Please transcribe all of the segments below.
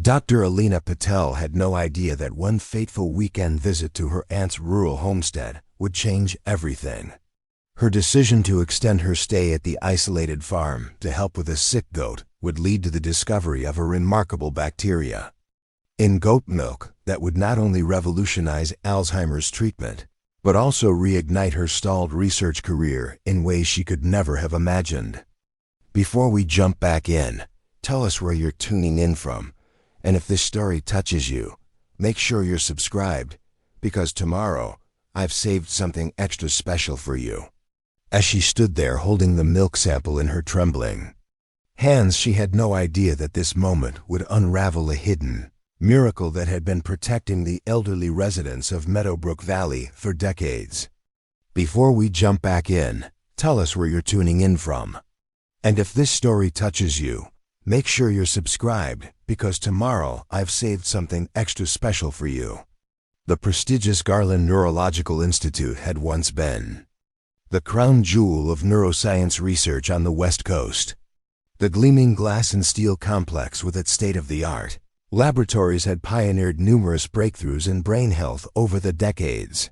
Dr. Elena Patel had no idea that one fateful weekend visit to her aunt's rural homestead would change everything. Her decision to extend her stay at the isolated farm to help with a sick goat would lead to the discovery of a remarkable bacteria in goat milk that would not only revolutionize Alzheimer's treatment, but also reignite her stalled research career in ways she could never have imagined. Before we jump back in, tell us where you're tuning in from, and if this story touches you, make sure you're subscribed, because tomorrow I've saved something extra special for you. As she stood there holding the milk sample in her trembling hands, she had no idea that this moment would unravel a hidden miracle that had been protecting the elderly residents of Meadowbrook Valley for decades. Before we jump back in, tell us where you're tuning in from. And if this story touches you, make sure you're subscribed, because tomorrow I've saved something extra special for you. The prestigious Garland Neurological Institute had once been the crown jewel of neuroscience research on the West Coast. The gleaming glass and steel complex with its state-of-the-art laboratories had pioneered numerous breakthroughs in brain health over the decades.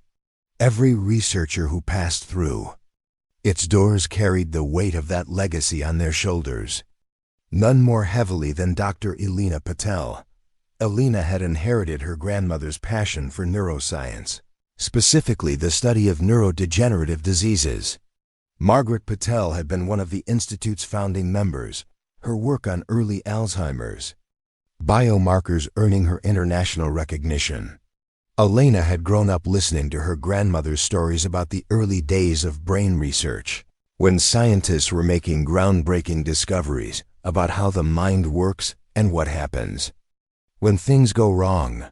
Every researcher who passed through its doors carried the weight of that legacy on their shoulders. None more heavily than Dr. Elena Patel. Elena had inherited her grandmother's passion for neuroscience, specifically the study of neurodegenerative diseases. Margaret Patel had been one of the Institute's founding members, her work on early Alzheimer's biomarkers earning her international recognition. Elena had grown up listening to her grandmother's stories about the early days of brain research, when scientists were making groundbreaking discoveries about how the mind works and what happens when things go wrong.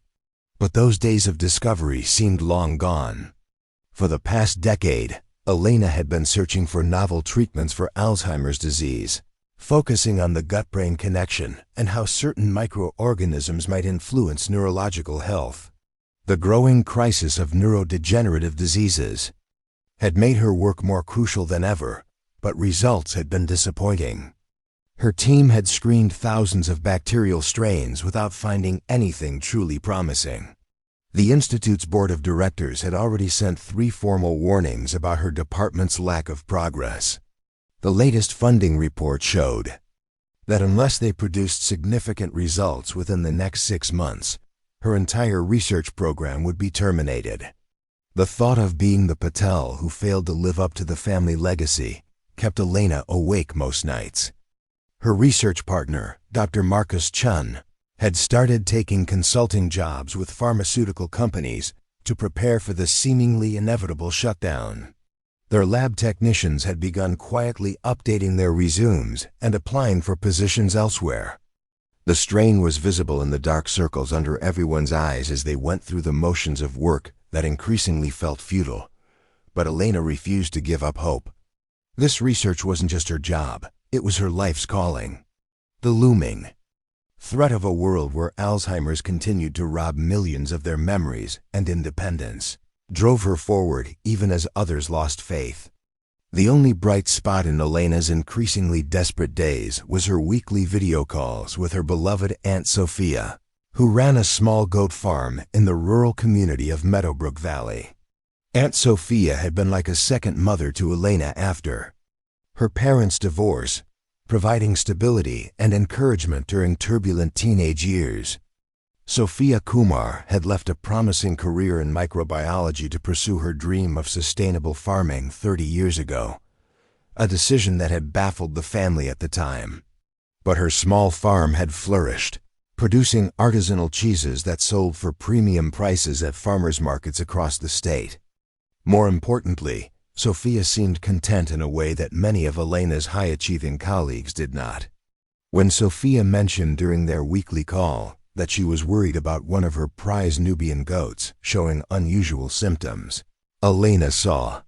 But those days of discovery seemed long gone. For the past decade, Elena had been searching for novel treatments for Alzheimer's disease, focusing on the gut-brain connection and how certain microorganisms might influence neurological health. The growing crisis of neurodegenerative diseases had made her work more crucial than ever, but results had been disappointing. Her team had screened thousands of bacterial strains without finding anything truly promising. The Institute's board of directors had already sent 3 formal warnings about her department's lack of progress. The latest funding report showed that unless they produced significant results within the next 6 months, her entire research program would be terminated. The thought of being the Patel who failed to live up to the family legacy kept Elena awake most nights. Her research partner, Dr. Marcus Chun, had started taking consulting jobs with pharmaceutical companies to prepare for the seemingly inevitable shutdown. Their lab technicians had begun quietly updating their resumes and applying for positions elsewhere. The strain was visible in the dark circles under everyone's eyes as they went through the motions of work that increasingly felt futile. But Elena refused to give up hope. This research wasn't just her job, it was her life's calling. The looming threat of a world where Alzheimer's continued to rob millions of their memories and independence drove her forward even as others lost faith. The only bright spot in Elena's increasingly desperate days was her weekly video calls with her beloved Aunt Sophia, who ran a small goat farm in the rural community of Meadowbrook Valley. Aunt Sophia had been like a second mother to Elena after her parents' divorce, providing stability and encouragement during turbulent teenage years. Sophia Kumar had left a promising career in microbiology to pursue her dream of sustainable farming 30 years ago, a decision that had baffled the family at the time. But her small farm had flourished, producing artisanal cheeses that sold for premium prices at farmers markets across the state. More importantly, Sophia seemed content in a way that many of Elena's high-achieving colleagues did not. When Sophia mentioned during their weekly call that she was worried about one of her prize Nubian goats showing unusual symptoms, Elena saw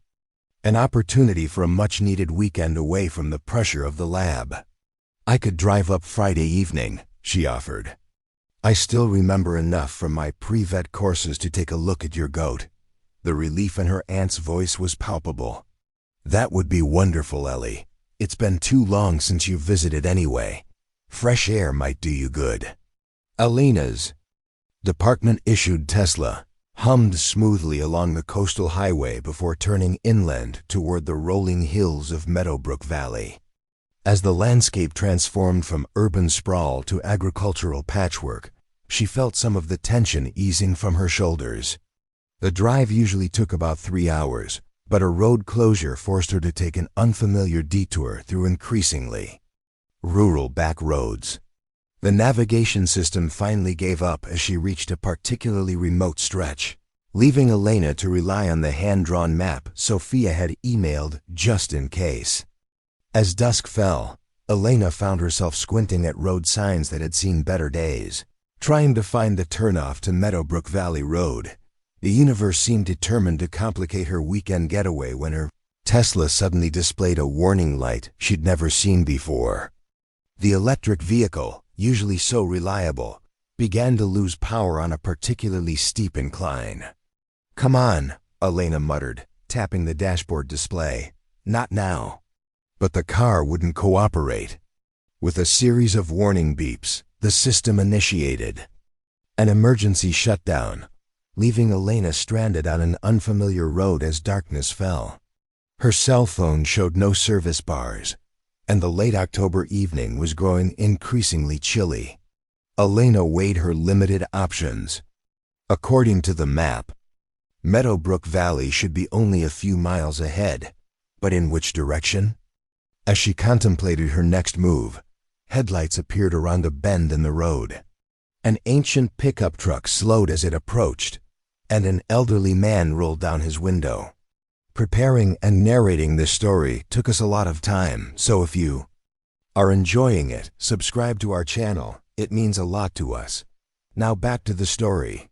an opportunity for a much-needed weekend away from the pressure of the lab. "I could drive up Friday evening," she offered. "I still remember enough from my pre-vet courses to take a look at your goat." The relief in her aunt's voice was palpable. "That would be wonderful, Ellie. It's been too long since you visited anyway. Fresh air might do you good." Elena's department-issued Tesla hummed smoothly along the coastal highway before turning inland toward the rolling hills of Meadowbrook Valley. As the landscape transformed from urban sprawl to agricultural patchwork, she felt some of the tension easing from her shoulders. The drive usually took about 3 hours, but a road closure forced her to take an unfamiliar detour through increasingly rural back roads. The navigation system finally gave up as she reached a particularly remote stretch, leaving Elena to rely on the hand-drawn map Sophia had emailed just in case. As dusk fell, Elena found herself squinting at road signs that had seen better days, trying to find the turnoff to Meadowbrook Valley Road. The universe seemed determined to complicate her weekend getaway when her Tesla suddenly displayed a warning light she'd never seen before. The electric vehicle, usually so reliable, began to lose power on a particularly steep incline. "Come on," Elena muttered, tapping the dashboard display. "Not now." But the car wouldn't cooperate. With a series of warning beeps, the system initiated an emergency shutdown, leaving Elena stranded on an unfamiliar road as darkness fell. Her cell phone showed no service bars, and the late October evening was growing increasingly chilly. Elena weighed her limited options. According to the map, Meadowbrook Valley should be only a few miles ahead, but in which direction? As she contemplated her next move, headlights appeared around a bend in the road. An ancient pickup truck slowed as it approached, and an elderly man rolled down his window. Preparing and narrating this story took us a lot of time, so if you are enjoying it, subscribe to our channel. It means a lot to us. Now back to the story.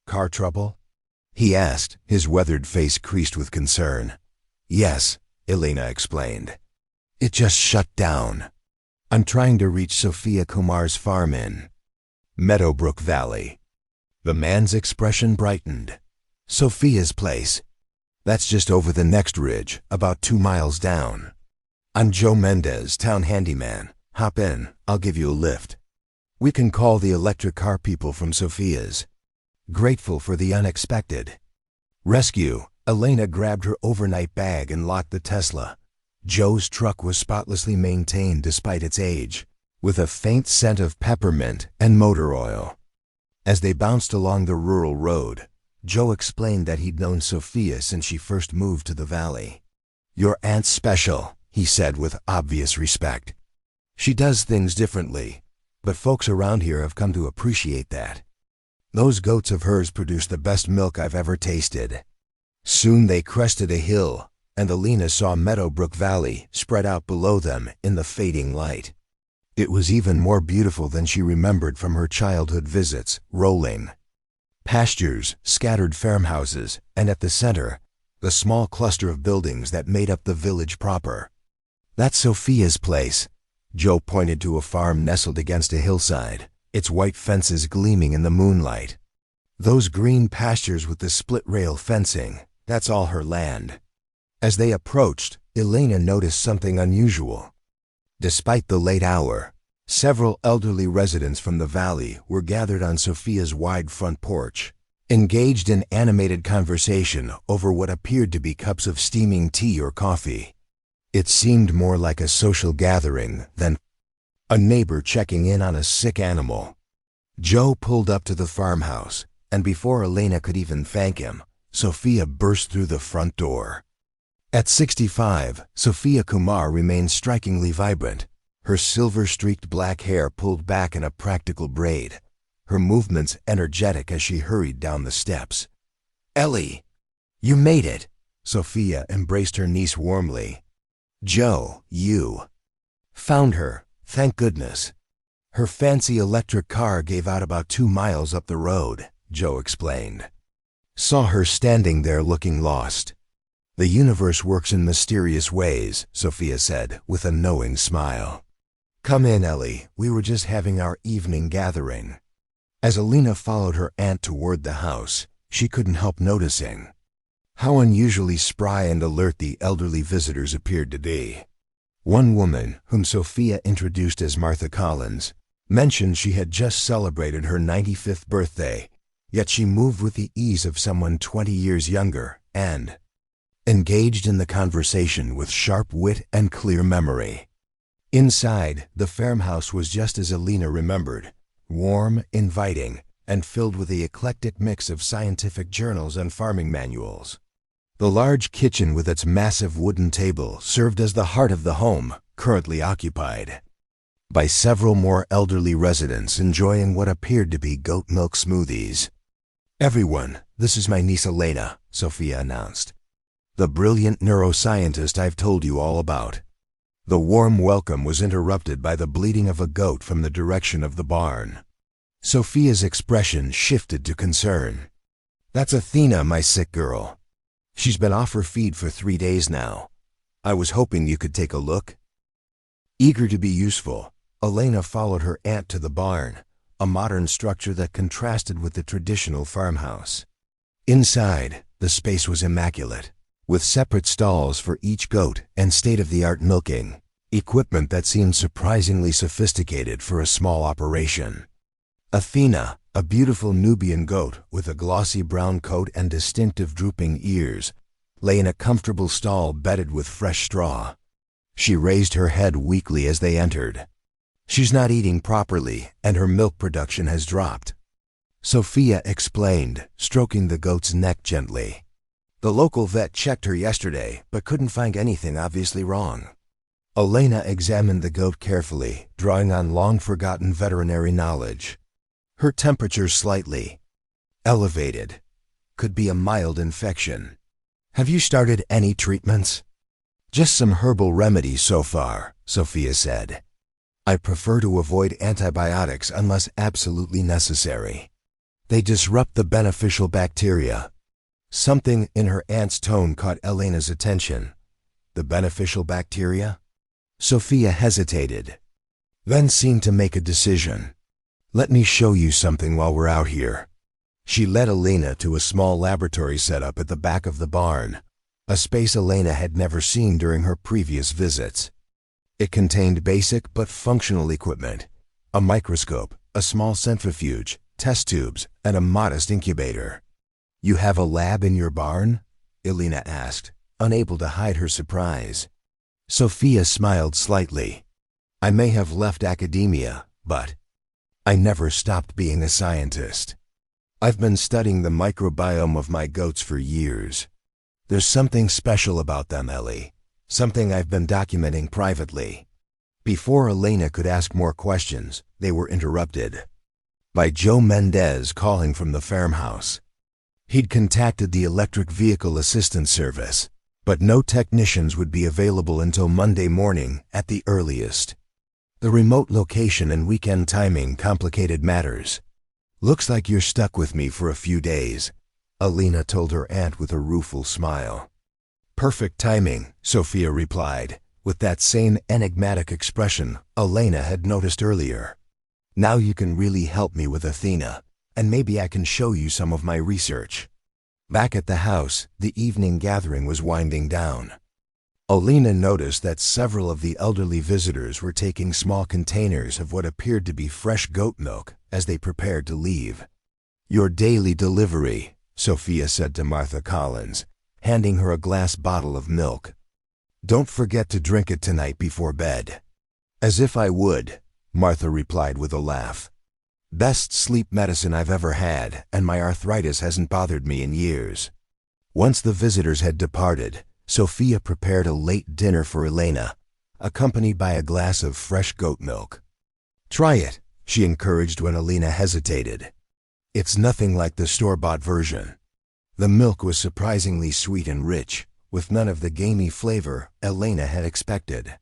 "Car trouble?" he asked, his weathered face creased with concern. "Yes," Elena explained. "It just shut down. I'm trying to reach Sophia Kumar's farm in Meadowbrook Valley." The man's expression brightened. "Sophia's place? That's just over the next ridge, about 2 miles down. I'm Joe Mendez, town handyman. Hop in, I'll give you a lift. We can call the electric car people from Sophia's." Grateful for the unexpected rescue, Elena grabbed her overnight bag and locked the Tesla. Joe's truck was spotlessly maintained despite its age, with a faint scent of peppermint and motor oil. As they bounced along the rural road, Joe explained that he'd known Sophia since she first moved to the valley. "Your aunt's special," he said with obvious respect. "She does things differently, but folks around here have come to appreciate that. Those goats of hers produce the best milk I've ever tasted." Soon they crested a hill, and Elena saw Meadowbrook Valley spread out below them in the fading light. It was even more beautiful than she remembered from her childhood visits, rolling pastures, scattered farmhouses, and at the center, the small cluster of buildings that made up the village proper. "That's Sophia's place." Joe pointed to a farm nestled against a hillside, its white fences gleaming in the moonlight. "Those green pastures with the split-rail fencing, that's all her land." As they approached, Elena noticed something unusual. Despite the late hour, several elderly residents from the valley were gathered on Sophia's wide front porch, engaged in animated conversation over what appeared to be cups of steaming tea or coffee. It seemed more like a social gathering than a neighbor checking in on a sick animal. Joe pulled up to the farmhouse, and before Elena could even thank him, Sophia burst through the front door. At 65, Sophia Kumar remained strikingly vibrant, her silver-streaked black hair pulled back in a practical braid, her movements energetic as she hurried down the steps. "Ellie, you made it!" Sophia embraced her niece warmly. "Joe, you found her, thank goodness." "Her fancy electric car gave out about 2 miles up the road," Joe explained. "Saw her standing there looking lost." "The universe works in mysterious ways," Sophia said with a knowing smile. "Come in, Ellie. We were just having our evening gathering." As Elena followed her aunt toward the house, she couldn't help noticing how unusually spry and alert the elderly visitors appeared to be. One woman, whom Sophia introduced as Martha Collins, mentioned she had just celebrated her 95th birthday, yet she moved with the ease of someone 20 years younger and engaged in the conversation with sharp wit and clear memory. Inside, the farmhouse was just as Elena remembered, warm, inviting, and filled with the eclectic mix of scientific journals and farming manuals. The large kitchen with its massive wooden table served as the heart of the home, currently occupied by several more elderly residents enjoying what appeared to be goat milk smoothies. "Everyone, this is my niece Elena," Sophia announced. "The brilliant neuroscientist I've told you all about." The warm welcome was interrupted by the bleating of a goat from the direction of the barn. Sophia's expression shifted to concern. "That's Athena, my sick girl. She's been off her feed for 3 days now. I was hoping you could take a look." Eager to be useful, Elena followed her aunt to the barn, a modern structure that contrasted with the traditional farmhouse. Inside, the space was immaculate, with separate stalls for each goat and state-of-the-art milking, equipment that seemed surprisingly sophisticated for a small operation. Athena, a beautiful Nubian goat with a glossy brown coat and distinctive drooping ears, lay in a comfortable stall bedded with fresh straw. She raised her head weakly as they entered. "She's not eating properly, and her milk production has dropped," Sophia explained, stroking the goat's neck gently. "The local vet checked her yesterday, but couldn't find anything obviously wrong." Elena examined the goat carefully, drawing on long-forgotten veterinary knowledge. Her temperature slightly elevated. Could be a mild infection. "Have you started any treatments?" "Just some herbal remedies so far," Sophia said. "I prefer to avoid antibiotics unless absolutely necessary. They disrupt the beneficial bacteria." Something in her aunt's tone caught Elena's attention. "The beneficial bacteria?" Sophia hesitated, then seemed to make a decision. "Let me show you something while we're out here." She led Elena to a small laboratory setup at the back of the barn, a space Elena had never seen during her previous visits. It contained basic but functional equipment, a microscope, a small centrifuge, test tubes, and a modest incubator. "You have a lab in your barn?" Elena asked, unable to hide her surprise. Sophia smiled slightly. "I may have left academia, but I never stopped being a scientist. I've been studying the microbiome of my goats for years. There's something special about them, Ellie, something I've been documenting privately." Before Elena could ask more questions, they were interrupted by Joe Mendez calling from the farmhouse. He'd contacted the Electric Vehicle Assistance Service, but no technicians would be available until Monday morning at the earliest. The remote location and weekend timing complicated matters. "Looks like you're stuck with me for a few days," Elena told her aunt with a rueful smile. "Perfect timing," Sophia replied, with that same enigmatic expression Elena had noticed earlier. "Now you can really help me with Athena, and maybe I can show you some of my research." Back at the house, the evening gathering was winding down. Elena noticed that several of the elderly visitors were taking small containers of what appeared to be fresh goat milk as they prepared to leave. "Your daily delivery," Sophia said to Martha Collins, handing her a glass bottle of milk. "Don't forget to drink it tonight before bed." "As if I would," Martha replied with a laugh. "Best sleep medicine I've ever had, and my arthritis hasn't bothered me in years." Once the visitors had departed, Sophia prepared a late dinner for Elena, accompanied by a glass of fresh goat milk. "Try it," she encouraged when Elena hesitated. "It's nothing like the store-bought version." The milk was surprisingly sweet and rich, with none of the gamey flavor Elena had expected.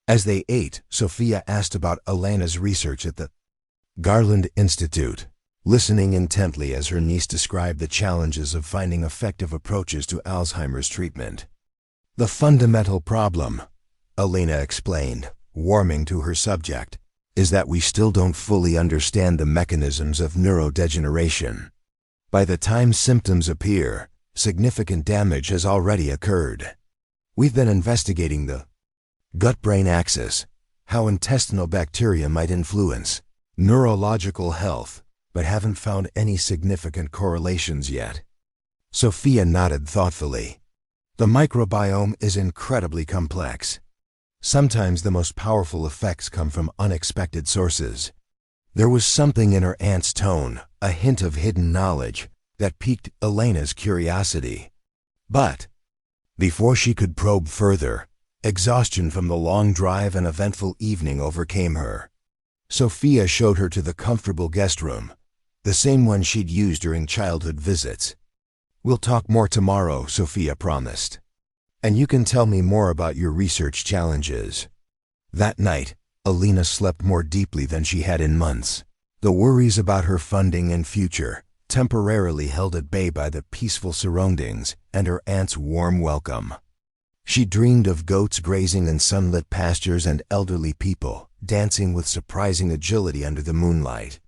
As they ate, Sophia asked about Elena's research at the Garland Institute, listening intently as her niece described the challenges of finding effective approaches to Alzheimer's treatment. "The fundamental problem," Elena explained, warming to her subject, "is that we still don't fully understand the mechanisms of neurodegeneration. By the time symptoms appear, significant damage has already occurred. We've been investigating the gut-brain axis, how intestinal bacteria might influence neurological health, but haven't found any significant correlations yet. Sophia nodded thoughtfully. The microbiome is incredibly complex. Sometimes the most powerful effects come from unexpected sources. There was something in her aunt's tone, a hint of hidden knowledge, that piqued Elena's curiosity. But before she could probe further, exhaustion from the long drive and eventful evening overcame her. Sophia showed her to the comfortable guest room, the same one she'd used during childhood visits. "We'll talk more tomorrow," Sophia promised. "And you can tell me more about your research challenges." That night, Elena slept more deeply than she had in months. The worries about her funding and future, temporarily held at bay by the peaceful surroundings and her aunt's warm welcome. She dreamed of goats grazing in sunlit pastures and elderly people dancing with surprising agility under the moonlight.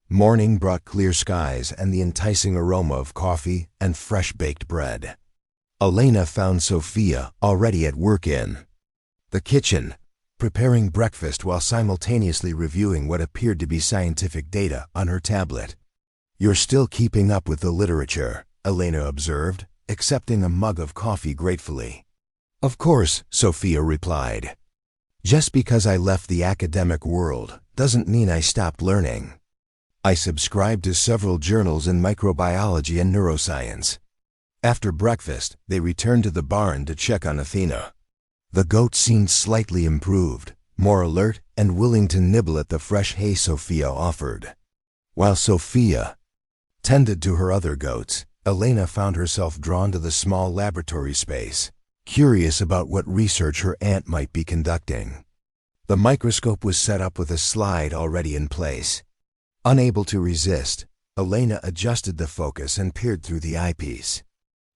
Morning brought clear skies and the enticing aroma of coffee and fresh-baked bread. Elena found Sophia already at work in the kitchen, preparing breakfast while simultaneously reviewing what appeared to be scientific data on her tablet. "You're still keeping up with the literature," Elena observed, accepting a mug of coffee gratefully. "Of course," Sophia replied. "Just because I left the academic world doesn't mean I stopped learning. I subscribe to several journals in microbiology and neuroscience." After breakfast, they returned to the barn to check on Athena. The goat seemed slightly improved, more alert and willing to nibble at the fresh hay Sophia offered. While Sophia tended to her other goats, Elena found herself drawn to the small laboratory space, curious about what research her aunt might be conducting. The microscope was set up with a slide already in place. Unable to resist, Elena adjusted the focus and peered through the eyepiece.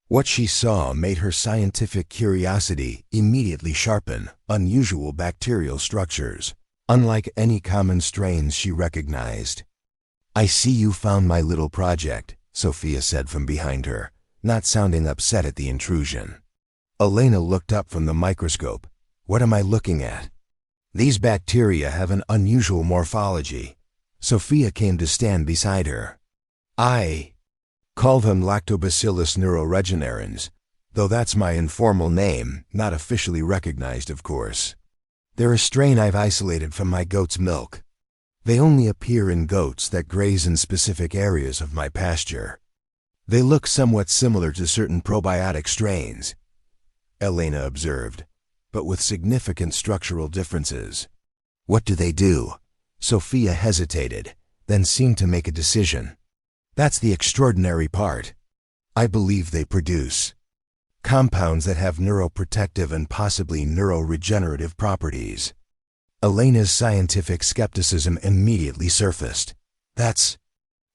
What she saw made her scientific curiosity immediately sharpen. Unusual bacterial structures, unlike any common strains she recognized. "I see you found my little project," Sophia said from behind her, not sounding upset at the intrusion. Elena looked up from the microscope. "What am I looking at?" "These bacteria have an unusual morphology." Sophia came to stand beside her. "I call them Lactobacillus neuroregenerans, though that's my informal name, not officially recognized, of course. They're a strain I've isolated from my goat's milk. They only appear in goats that graze in specific areas of my pasture. They look somewhat similar to certain probiotic strains," Elena observed, "but with significant structural differences." "What do they do?" Sophia hesitated, then seemed to make a decision. "That's the extraordinary part. I believe they produce compounds that have neuroprotective and possibly neuroregenerative properties." Elena's scientific skepticism immediately surfaced. "That's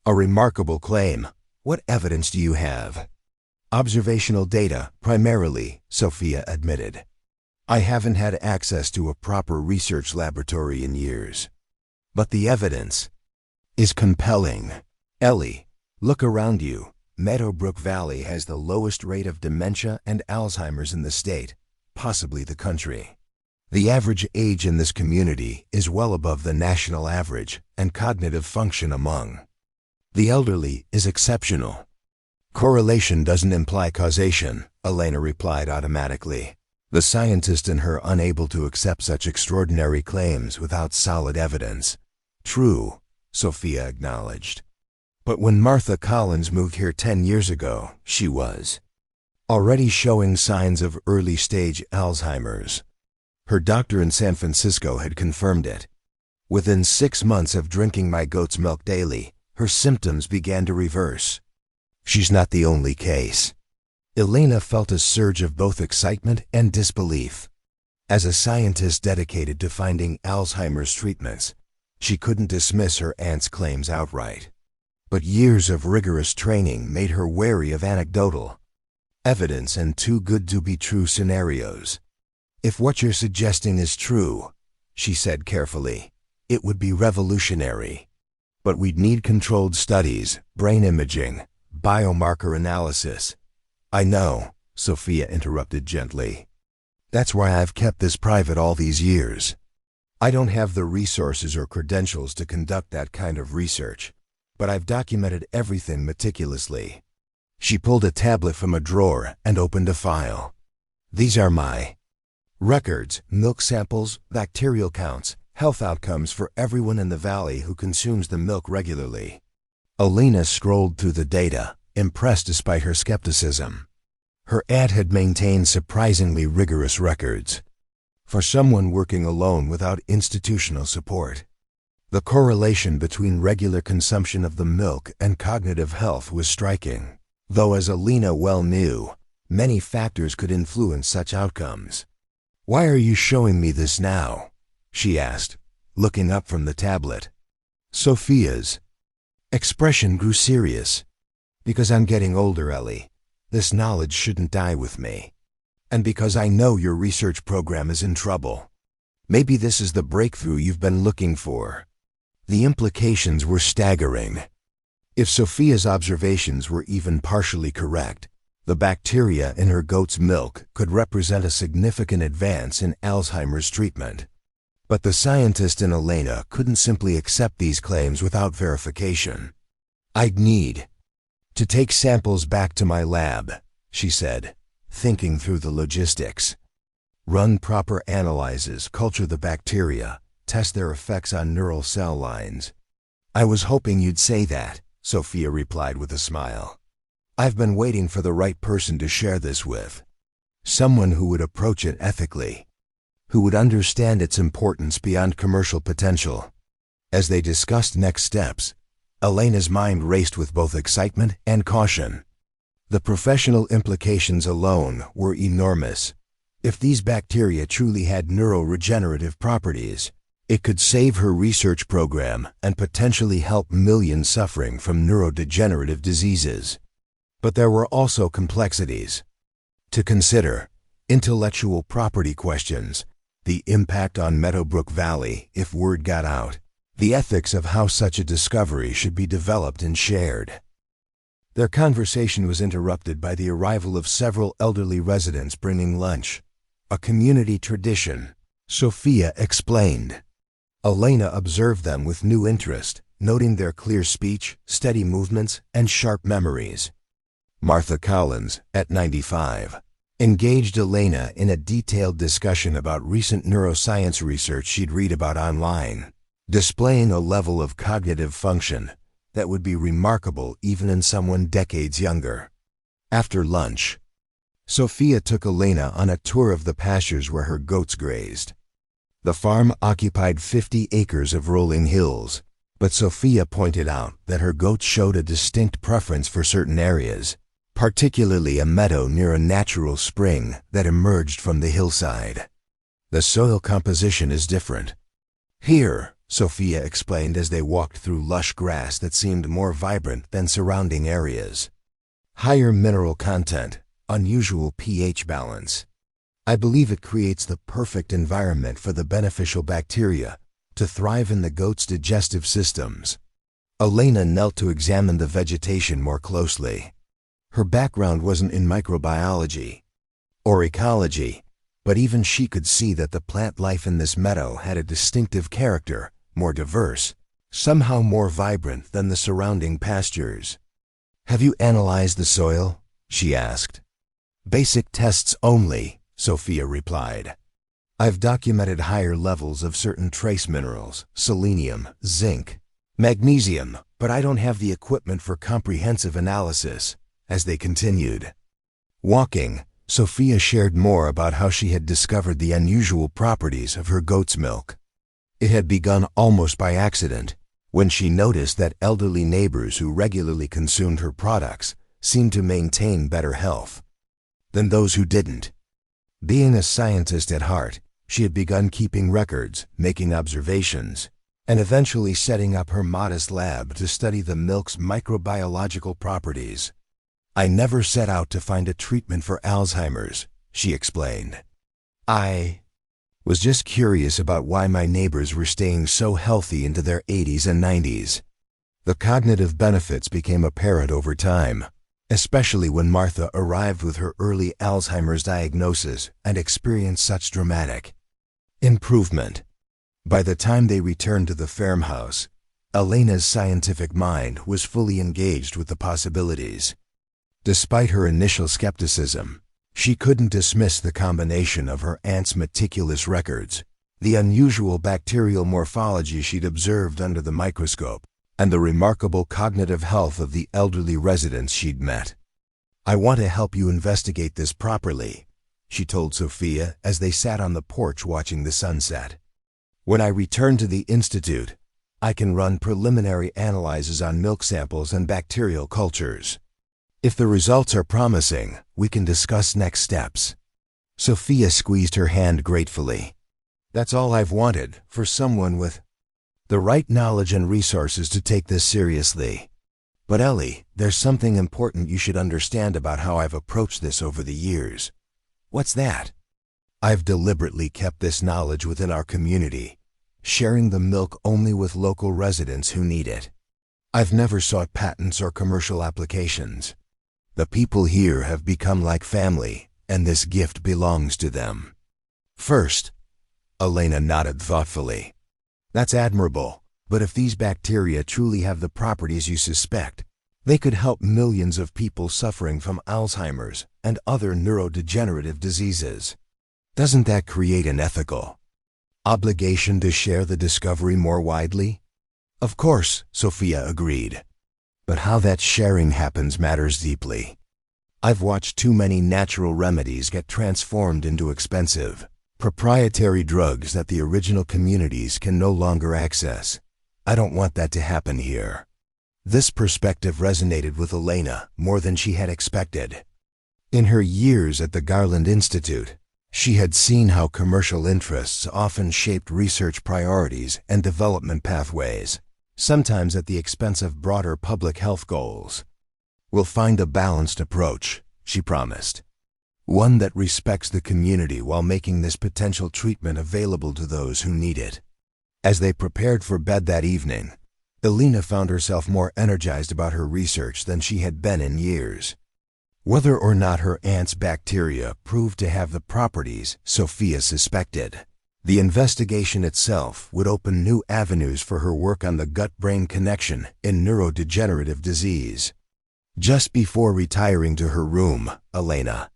a remarkable claim. What evidence do you have?" "Observational data, primarily," Sophia admitted. "I haven't had access to a proper research laboratory in years. But the evidence is compelling. Ellie, look around you. Meadowbrook Valley has the lowest rate of dementia and Alzheimer's in the state, possibly the country. The average age in this community is well above the national average, and cognitive function among the elderly is exceptional." "Correlation doesn't imply causation," Elena replied automatically, the scientist in her unable to accept such extraordinary claims without solid evidence. "True," Sophia acknowledged. "But when Martha Collins moved here 10 years ago, she was already showing signs of early-stage Alzheimer's. Her doctor in San Francisco had confirmed it. Within 6 months of drinking my goat's milk daily, her symptoms began to reverse. She's not the only case." Elena felt a surge of both excitement and disbelief. As a scientist dedicated to finding Alzheimer's treatments, she couldn't dismiss her aunt's claims outright. But years of rigorous training made her wary of anecdotal evidence and too-good-to-be-true scenarios. "If what you're suggesting is true," she said carefully, "it would be revolutionary. But we'd need controlled studies, brain imaging, biomarker analysis." "I know," Sophia interrupted gently. "That's why I've kept this private all these years. I don't have the resources or credentials to conduct that kind of research, but I've documented everything meticulously. She pulled a tablet from a drawer and opened a file. These are my records, milk samples, bacterial counts, health outcomes for everyone in the valley who consumes the milk regularly. Elena scrolled through the data, impressed despite her skepticism. Her aunt had maintained surprisingly rigorous records. For someone working alone without institutional support, the correlation between regular consumption of the milk and cognitive health was striking, though as Elena well knew, many factors could influence such outcomes. "Why are you showing me this now?" she asked, looking up from the tablet. Sophia's expression grew serious. "Because I'm getting older, Ellie. This knowledge shouldn't die with me. And because I know your research program is in trouble. Maybe this is the breakthrough you've been looking for." The implications were staggering. If Sophia's observations were even partially correct, the bacteria in her goat's milk could represent a significant advance in Alzheimer's treatment. But the scientist in Elena couldn't simply accept these claims without verification. "I'd need to take samples back to my lab," she said, thinking through the logistics. "Run proper analyses, culture the bacteria, test their effects on neural cell lines." "I was hoping you'd say that," Sophia replied with a smile. "I've been waiting for the right person to share this with. Someone who would approach it ethically, who would understand its importance beyond commercial potential." As they discussed next steps, Elena's mind raced with both excitement and caution. The professional implications alone were enormous. If these bacteria truly had neuroregenerative properties, it could save her research program and potentially help millions suffering from neurodegenerative diseases. But there were also complexities to consider: intellectual property questions, the impact on Meadowbrook Valley if word got out, the ethics of how such a discovery should be developed and shared. Their conversation was interrupted by the arrival of several elderly residents bringing lunch, a community tradition, Sophia explained. Elena observed them with new interest, noting their clear speech, steady movements, and sharp memories. Martha Collins, at 95, engaged Elena in a detailed discussion about recent neuroscience research she'd read about online, displaying a level of cognitive function that would be remarkable even in someone decades younger. After lunch, Sophia took Elena on a tour of the pastures where her goats grazed. The farm occupied 50 acres of rolling hills, but Sophia pointed out that her goats showed a distinct preference for certain areas, particularly a meadow near a natural spring that emerged from the hillside. "The soil composition is different here," Sophia explained as they walked through lush grass that seemed more vibrant than surrounding areas. "Higher mineral content, unusual pH balance. I believe it creates the perfect environment for the beneficial bacteria to thrive in the goat's digestive systems." Elena knelt to examine the vegetation more closely. Her background wasn't in microbiology or ecology, but even she could see that the plant life in this meadow had a distinctive character, more diverse, somehow more vibrant than the surrounding pastures. "Have you analyzed the soil?" she asked. "Basic tests only," Sophia replied. "I've documented higher levels of certain trace minerals, selenium, zinc, magnesium, but I don't have the equipment for comprehensive analysis." As they continued walking, Sophia shared more about how she had discovered the unusual properties of her goat's milk. It had begun almost by accident, when she noticed that elderly neighbors who regularly consumed her products seemed to maintain better health than those who didn't. Being a scientist at heart, she had begun keeping records, making observations, and eventually setting up her modest lab to study the milk's microbiological properties. "I never set out to find a treatment for Alzheimer's," she explained. "I was just curious about why my neighbors were staying so healthy into their 80s and 90s. The cognitive benefits became apparent over time, especially when Martha arrived with her early Alzheimer's diagnosis and experienced such dramatic improvement. By the time they returned to the farmhouse, Elena's scientific mind was fully engaged with the possibilities. Despite her initial skepticism, she couldn't dismiss the combination of her aunt's meticulous records, the unusual bacterial morphology she'd observed under the microscope, and the remarkable cognitive health of the elderly residents she'd met. "I want to help you investigate this properly," she told Sophia as they sat on the porch watching the sunset. "When I return to the institute, I can run preliminary analyses on milk samples and bacterial cultures. If the results are promising, we can discuss next steps." Sophia squeezed her hand gratefully. "That's all I've wanted, for someone with the right knowledge and resources to take this seriously. But Ellie, there's something important you should understand about how I've approached this over the years." "What's that?" "I've deliberately kept this knowledge within our community, sharing the milk only with local residents who need it. I've never sought patents or commercial applications. The people here have become like family, and this gift belongs to them." "First," Elena nodded thoughtfully, "that's admirable, but if these bacteria truly have the properties you suspect, they could help millions of people suffering from Alzheimer's and other neurodegenerative diseases. Doesn't that create an ethical obligation to share the discovery more widely?" "Of course," Sophia agreed. "But how that sharing happens matters deeply. I've watched too many natural remedies get transformed into expensive, proprietary drugs that the original communities can no longer access. I don't want that to happen here." This perspective resonated with Elena more than she had expected. In her years at the Garland Institute, she had seen how commercial interests often shaped research priorities and development pathways, sometimes at the expense of broader public health goals. "We'll find a balanced approach," she promised. "One that respects the community while making this potential treatment available to those who need it." As they prepared for bed that evening, Elena found herself more energized about her research than she had been in years. Whether or not her aunt's bacteria proved to have the properties Sophia suspected, the investigation itself would open new avenues for her work on the gut-brain connection in neurodegenerative disease. Just before retiring to her room, Elena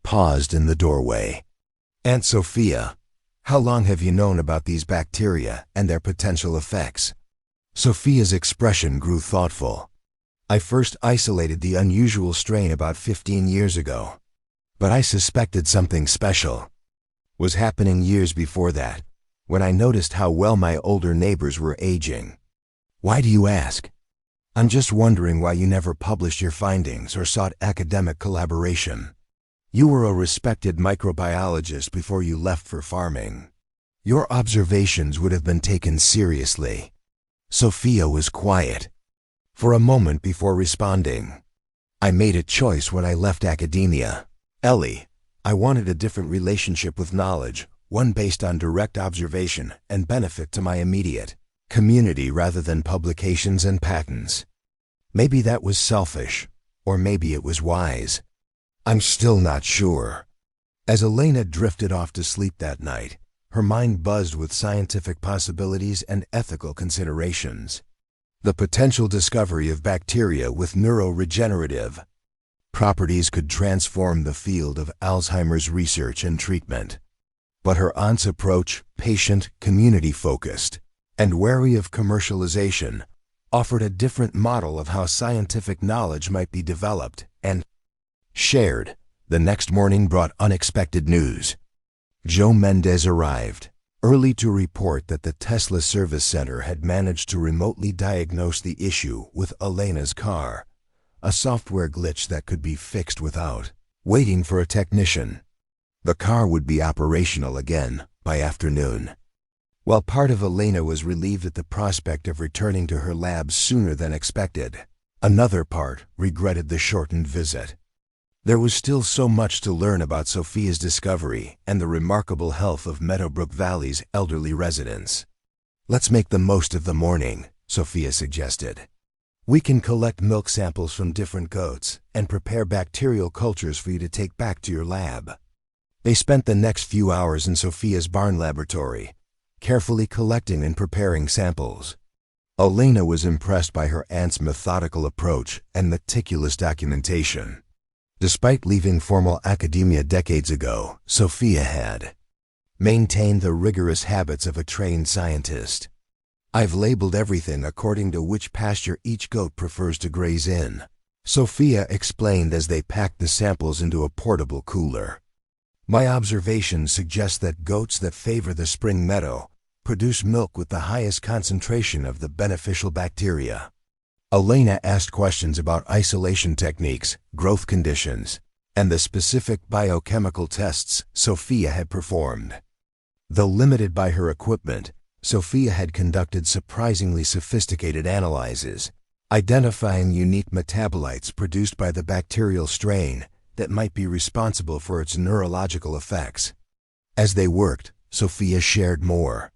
paused in the doorway. "Aunt Sophia, how long have you known about these bacteria and their potential effects?" Sophia's expression grew thoughtful. "I first isolated the unusual strain about 15 years ago, but I suspected something special was happening years before that, when I noticed how well my older neighbors were aging." "Why do you ask?" "I'm just wondering why you never published your findings or sought academic collaboration. You were a respected microbiologist before you left for farming. Your observations would have been taken seriously." Sophia was quiet for a moment before responding. "I made a choice when I left academia, Ellie. I wanted a different relationship with knowledge, one based on direct observation and benefit to my immediate community rather than publications and patents. Maybe that was selfish, or maybe it was wise. I'm still not sure." As Elena drifted off to sleep that night, her mind buzzed with scientific possibilities and ethical considerations. The potential discovery of bacteria with neuroregenerative properties could transform the field of Alzheimer's research and treatment. But her aunt's approach, patient, community-focused, and wary of commercialization, offered a different model of how scientific knowledge might be developed and shared. The next morning brought unexpected news. Joe Mendez arrived early to report that the Tesla Service Center had managed to remotely diagnose the issue with Elena's car, a software glitch that could be fixed without waiting for a technician. The car would be operational again by afternoon. While part of Elena was relieved at the prospect of returning to her labs sooner than expected, another part regretted the shortened visit. There was still so much to learn about Sophia's discovery and the remarkable health of Meadowbrook Valley's elderly residents. "Let's make the most of the morning," Sophia suggested. "We can collect milk samples from different goats and prepare bacterial cultures for you to take back to your lab." They spent the next few hours in Sophia's barn laboratory, carefully collecting and preparing samples. Elena was impressed by her aunt's methodical approach and meticulous documentation. Despite leaving formal academia decades ago, Sophia had maintained the rigorous habits of a trained scientist. "I've labeled everything according to which pasture each goat prefers to graze in," Sophia explained as they packed the samples into a portable cooler. "My observations suggest that goats that favor the spring meadow produce milk with the highest concentration of the beneficial bacteria." Elena asked questions about isolation techniques, growth conditions, and the specific biochemical tests Sophia had performed. Though limited by her equipment, Sophia had conducted surprisingly sophisticated analyses, identifying unique metabolites produced by the bacterial strain that might be responsible for its neurological effects. As they worked, Sophia shared more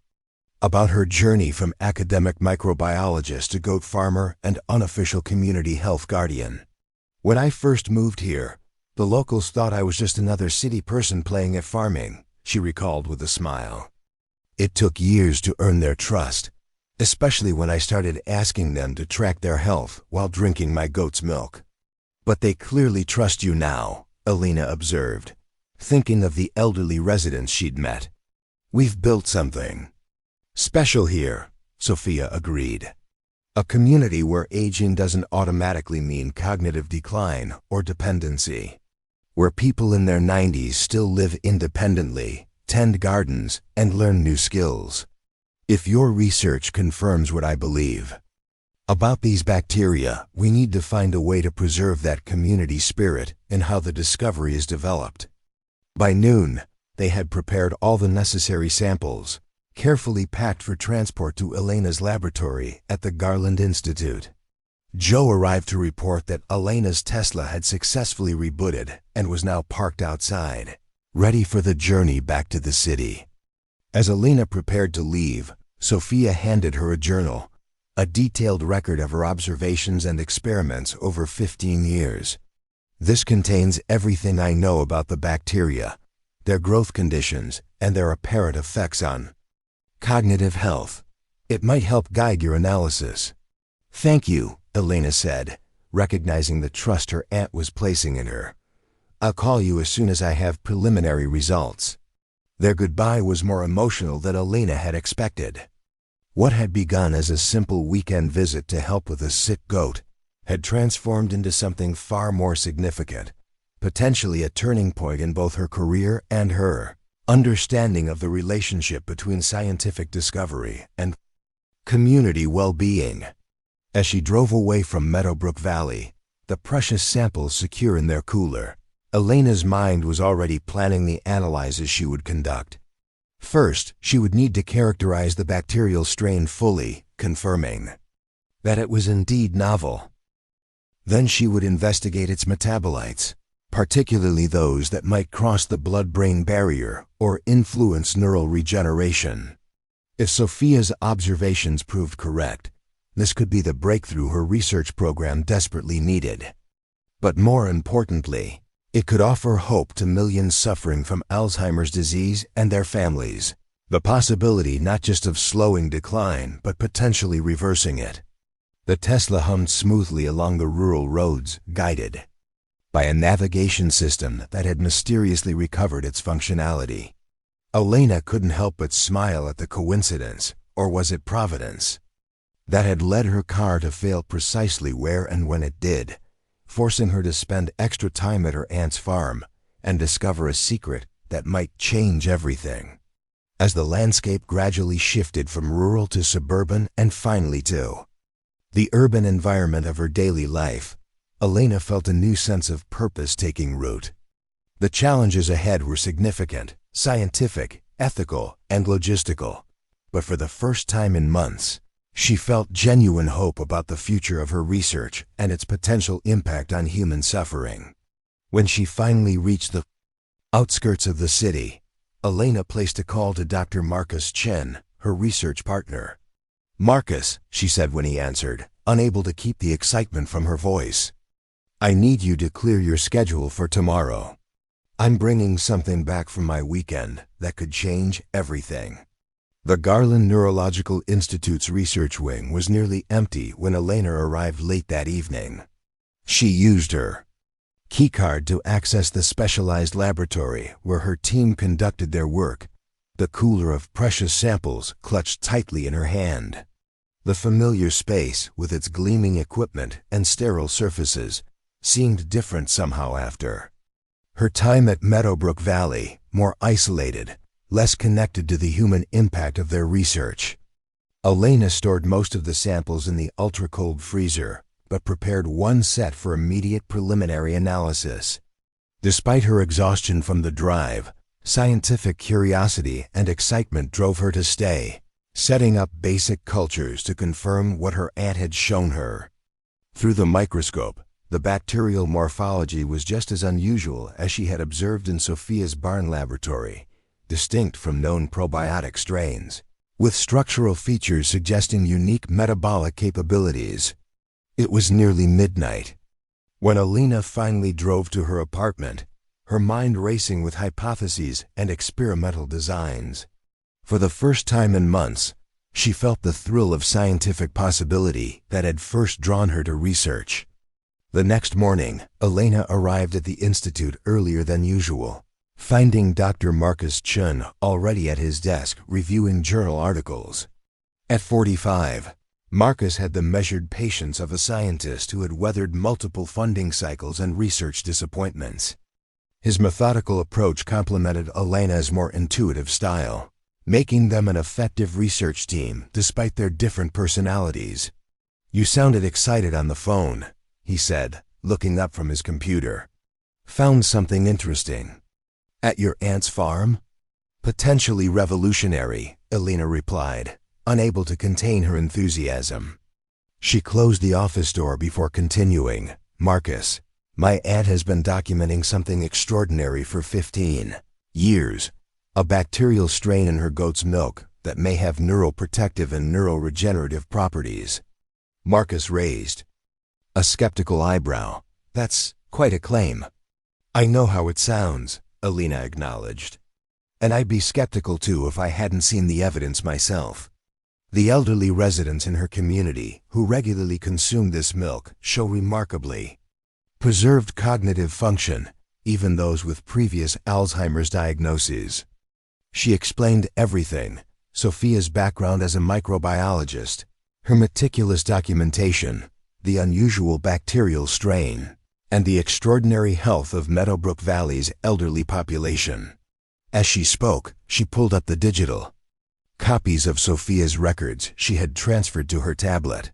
about her journey from academic microbiologist to goat farmer and unofficial community health guardian. "When I first moved here, the locals thought I was just another city person playing at farming," she recalled with a smile. "It took years to earn their trust, especially when I started asking them to track their health while drinking my goat's milk." "But they clearly trust you now," Elena observed, thinking of the elderly residents she'd met. "We've built something special here," Sophia agreed. "A community where aging doesn't automatically mean cognitive decline or dependency. Where people in their 90s still live independently, tend gardens, and learn new skills. If your research confirms what I believe about these bacteria, we need to find a way to preserve that community spirit in how the discovery is developed." By noon, they had prepared all the necessary samples, carefully packed for transport to Elena's laboratory at the Garland Institute. Joe arrived to report that Elena's Tesla had successfully rebooted and was now parked outside, ready for the journey back to the city. As Elena prepared to leave, Sophia handed her a journal, a detailed record of her observations and experiments over 15 years. "This contains everything I know about the bacteria, their growth conditions, and their apparent effects on cognitive health. It might help guide your analysis." "Thank you," Elena said, recognizing the trust her aunt was placing in her. "I'll call you as soon as I have preliminary results." Their goodbye was more emotional than Elena had expected. What had begun as a simple weekend visit to help with a sick goat had transformed into something far more significant, potentially a turning point in both her career and her understanding of the relationship between scientific discovery and community well-being. As she drove away from Meadowbrook Valley, the precious samples secure in their cooler, Elena's mind was already planning the analyses she would conduct. First, she would need to characterize the bacterial strain fully, confirming that it was indeed novel. Then she would investigate its metabolites, particularly those that might cross the blood-brain barrier or influence neural regeneration. If Sophia's observations proved correct, this could be the breakthrough her research program desperately needed. But more importantly, it could offer hope to millions suffering from Alzheimer's disease and their families. The possibility not just of slowing decline, but potentially reversing it. The Tesla hummed smoothly along the rural roads, guided by a navigation system that had mysteriously recovered its functionality. Elena couldn't help but smile at the coincidence, or was it providence, that had led her car to fail precisely where and when it did, forcing her to spend extra time at her aunt's farm and discover a secret that might change everything. As the landscape gradually shifted from rural to suburban and finally to the urban environment of her daily life, Elena felt a new sense of purpose taking root. The challenges ahead were significant, scientific, ethical, and logistical, but for the first time in months, she felt genuine hope about the future of her research and its potential impact on human suffering. When she finally reached the outskirts of the city, Elena placed a call to Dr. Marcus Chen, her research partner. "Marcus," she said when he answered, unable to keep the excitement from her voice, "I need you to clear your schedule for tomorrow. I'm bringing something back from my weekend that could change everything." The Garland Neurological Institute's research wing was nearly empty when Elena arrived late that evening. She used her keycard to access the specialized laboratory where her team conducted their work, the cooler of precious samples clutched tightly in her hand. The familiar space, with its gleaming equipment and sterile surfaces, seemed different somehow after her time at Meadowbrook Valley, more isolated, less connected to the human impact of their research. Elena stored most of the samples in the ultra-cold freezer, but prepared one set for immediate preliminary analysis. Despite her exhaustion from the drive, scientific curiosity and excitement drove her to stay, setting up basic cultures to confirm what her aunt had shown her. Through the microscope, the bacterial morphology was just as unusual as she had observed in Sophia's barn laboratory, distinct from known probiotic strains, with structural features suggesting unique metabolic capabilities. It was nearly midnight. When Elena finally drove to her apartment, her mind racing with hypotheses and experimental designs. For the first time in months, she felt the thrill of scientific possibility that had first drawn her to research. The next morning, Elena arrived at the institute earlier than usual, finding Dr. Marcus Chun already at his desk reviewing journal articles. At 45, Marcus had the measured patience of a scientist who had weathered multiple funding cycles and research disappointments. His methodical approach complemented Elena's more intuitive style, making them an effective research team despite their different personalities. "You sounded excited on the phone," he said, looking up from his computer. "Found something interesting." "At your aunt's farm?" "Potentially revolutionary," Elena replied, unable to contain her enthusiasm. She closed the office door before continuing. "Marcus, my aunt has been documenting something extraordinary for 15 years. A bacterial strain in her goat's milk that may have neuroprotective and neuroregenerative properties." Marcus raised a skeptical eyebrow. "That's quite a claim." "I know how it sounds," Elena acknowledged. "And I'd be skeptical too if I hadn't seen the evidence myself. The elderly residents in her community who regularly consume this milk show remarkably preserved cognitive function, even those with previous Alzheimer's diagnoses." She explained everything: Sophia's background as a microbiologist, her meticulous documentation, the unusual bacterial strain, and the extraordinary health of Meadowbrook Valley's elderly population. As she spoke, she pulled up the digital copies of Sophia's records she had transferred to her tablet.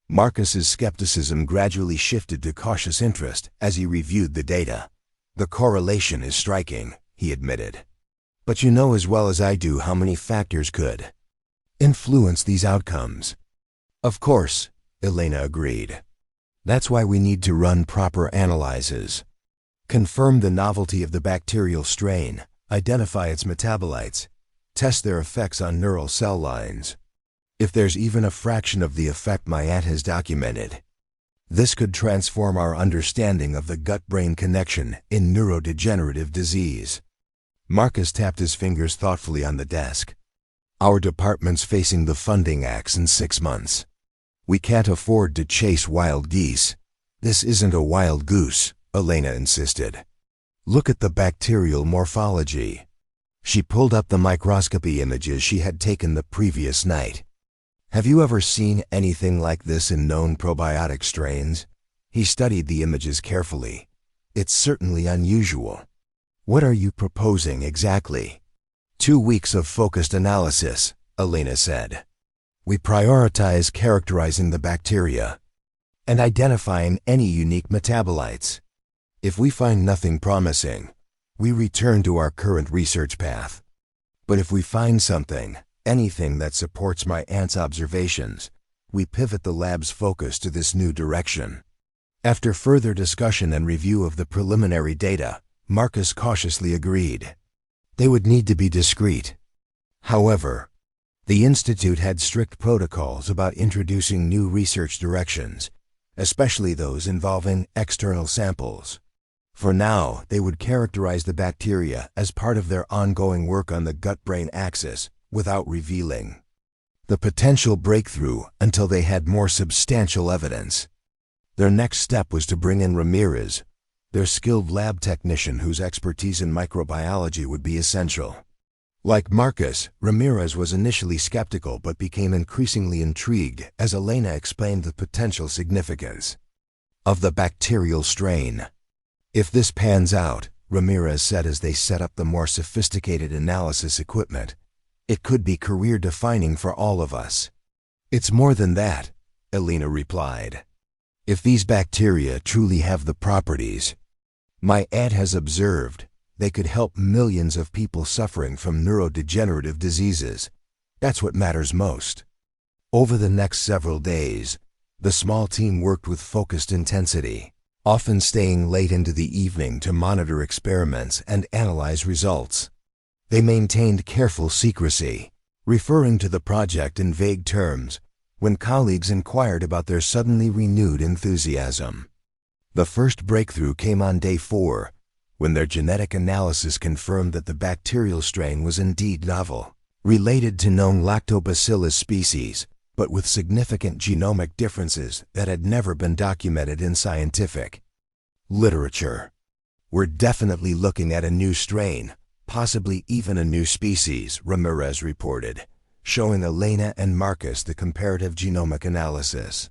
Marcus's skepticism gradually shifted to cautious interest as he reviewed the data. "The correlation is striking," he admitted. "But you know as well as I do how many factors could influence these outcomes." "Of course," Elena agreed. "That's why we need to run proper analyses. Confirm the novelty of the bacterial strain, identify its metabolites, test their effects on neural cell lines. If there's even a fraction of the effect my aunt has documented, this could transform our understanding of the gut-brain connection in neurodegenerative disease." Marcus tapped his fingers thoughtfully on the desk. "Our department's facing the funding axe in 6 months. We can't afford to chase wild geese." "This isn't a wild goose," Elena insisted. "Look at the bacterial morphology." She pulled up the microscopy images she had taken the previous night. "Have you ever seen anything like this in known probiotic strains?" He studied the images carefully. "It's certainly unusual." "What are you proposing exactly?" 2 weeks of focused analysis, Elena said. "We prioritize characterizing the bacteria and identifying any unique metabolites. If we find nothing promising, we return to our current research path. But if we find something, anything that supports my aunt's observations, we pivot the lab's focus to this new direction." After further discussion and review of the preliminary data, Marcus cautiously agreed. They would need to be discreet. However, the Institute had strict protocols about introducing new research directions, especially those involving external samples. For now, they would characterize the bacteria as part of their ongoing work on the gut-brain axis, without revealing the potential breakthrough until they had more substantial evidence. Their next step was to bring in Ramirez, their skilled lab technician whose expertise in microbiology would be essential. Like Marcus, Ramirez was initially skeptical but became increasingly intrigued as Elena explained the potential significance of the bacterial strain. "If this pans out," Ramirez said as they set up the more sophisticated analysis equipment, "it could be career-defining for all of us." "It's more than that," Elena replied. "If these bacteria truly have the properties my aunt has observed, they could help millions of people suffering from neurodegenerative diseases. That's what matters most." Over the next several days, the small team worked with focused intensity, often staying late into the evening to monitor experiments and analyze results. They maintained careful secrecy, referring to the project in vague terms when colleagues inquired about their suddenly renewed enthusiasm. The first breakthrough came on day 4, when their genetic analysis confirmed that the bacterial strain was indeed novel, related to known lactobacillus species, but with significant genomic differences that had never been documented in scientific literature. "We're definitely looking at a new strain, possibly even a new species," Ramirez reported, showing Elena and Marcus the comparative genomic analysis.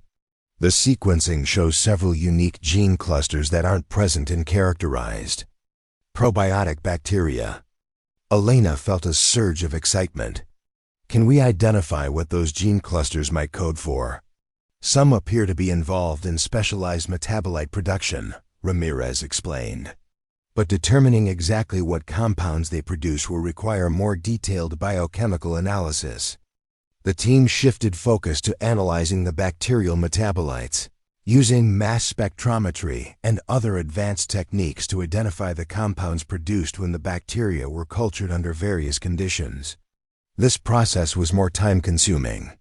"The sequencing shows several unique gene clusters that aren't present in characterized probiotic bacteria." Elena felt a surge of excitement. "Can we identify what those gene clusters might code for?" "Some appear to be involved in specialized metabolite production," Ramirez explained. "But determining exactly what compounds they produce will require more detailed biochemical analysis." The team shifted focus to analyzing the bacterial metabolites, using mass spectrometry and other advanced techniques to identify the compounds produced when the bacteria were cultured under various conditions. This process was more time-consuming,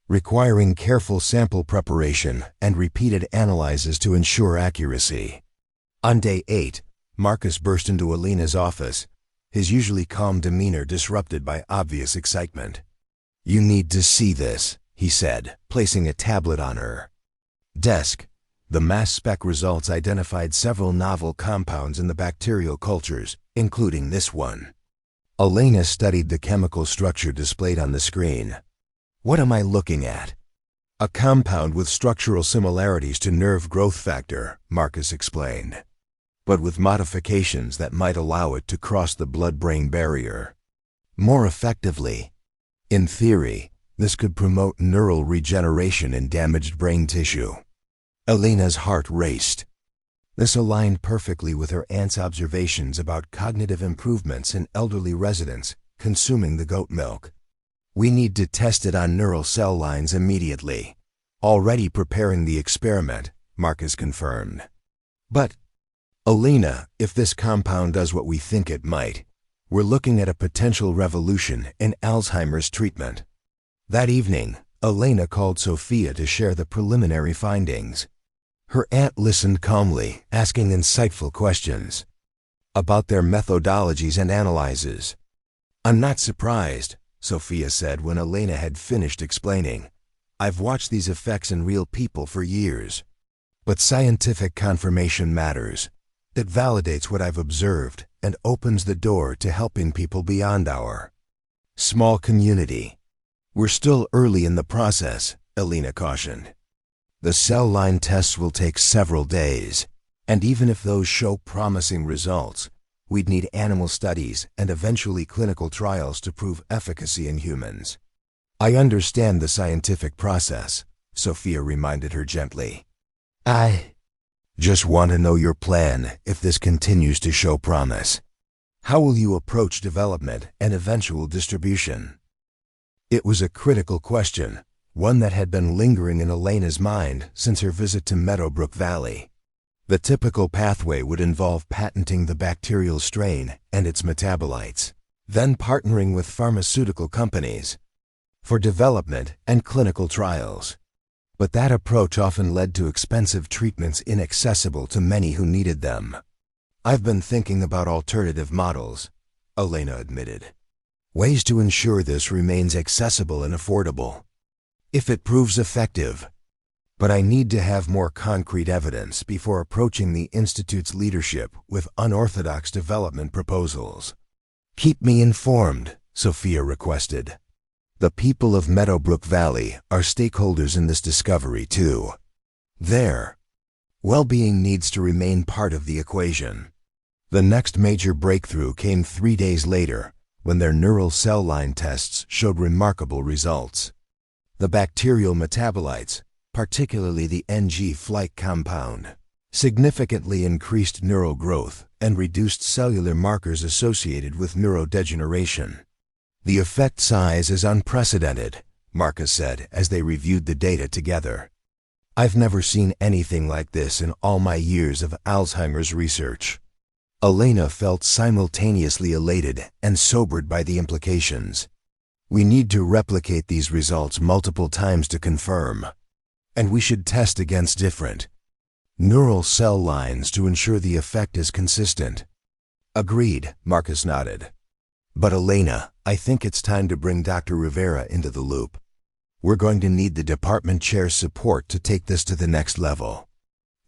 requiring careful sample preparation and repeated analyses to ensure accuracy. On day 8, Marcus burst into Elena's office, his usually calm demeanor disrupted by obvious excitement. "You need to see this," he said, placing a tablet on her desk. The mass spec results identified several novel compounds in the bacterial cultures, including this one. Elena studied the chemical structure displayed on the screen. "What am I looking at?" "A compound with structural similarities to nerve growth factor," Marcus explained, "but with modifications that might allow it to cross the blood-brain barrier more effectively. In theory, this could promote neural regeneration in damaged brain tissue." Elena's heart raced. This aligned perfectly with her aunt's observations about cognitive improvements in elderly residents consuming the goat milk. "We need to test it on neural cell lines immediately." "Already preparing the experiment," Marcus confirmed. "But, Elena, if this compound does what we think it might, we're looking at a potential revolution in Alzheimer's treatment." That evening, Elena called Sophia to share the preliminary findings. Her aunt listened calmly, asking insightful questions about their methodologies and analyses. "I'm not surprised," Sophia said when Elena had finished explaining. "I've watched these effects in real people for years. But scientific confirmation matters. It validates what I've observed and opens the door to helping people beyond our small community." "We're still early in the process," Elena cautioned. "The cell line tests will take several days, and even if those show promising results, we'd need animal studies and eventually clinical trials to prove efficacy in humans." "I understand the scientific process," Sophia reminded her gently. "I just want to know your plan if this continues to show promise. How will you approach development and eventual distribution?" It was a critical question, one that had been lingering in Elena's mind since her visit to Meadowbrook Valley. The typical pathway would involve patenting the bacterial strain and its metabolites, then partnering with pharmaceutical companies for development and clinical trials. But that approach often led to expensive treatments inaccessible to many who needed them. "I've been thinking about alternative models," Elena admitted. Ways to ensure this remains accessible and affordable. If it proves effective. But I need to have more concrete evidence before approaching the Institute's leadership with unorthodox development proposals. Keep me informed, Sophia requested. The people of Meadowbrook Valley are stakeholders in this discovery too. Their well-being needs to remain part of the equation. The next major breakthrough came 3 days later, when their neural cell line tests showed remarkable results. The bacterial metabolites, particularly the Ng-Flyke compound, significantly increased neural growth and reduced cellular markers associated with neurodegeneration. The effect size is unprecedented, Marcus said as they reviewed the data together. I've never seen anything like this in all my years of Alzheimer's research. Elena felt simultaneously elated and sobered by the implications. We need to replicate these results multiple times to confirm. And we should test against different neural cell lines to ensure the effect is consistent. Agreed, Marcus nodded. But Elena, I think it's time to bring Dr. Rivera into the loop. We're going to need the department chair's support to take this to the next level.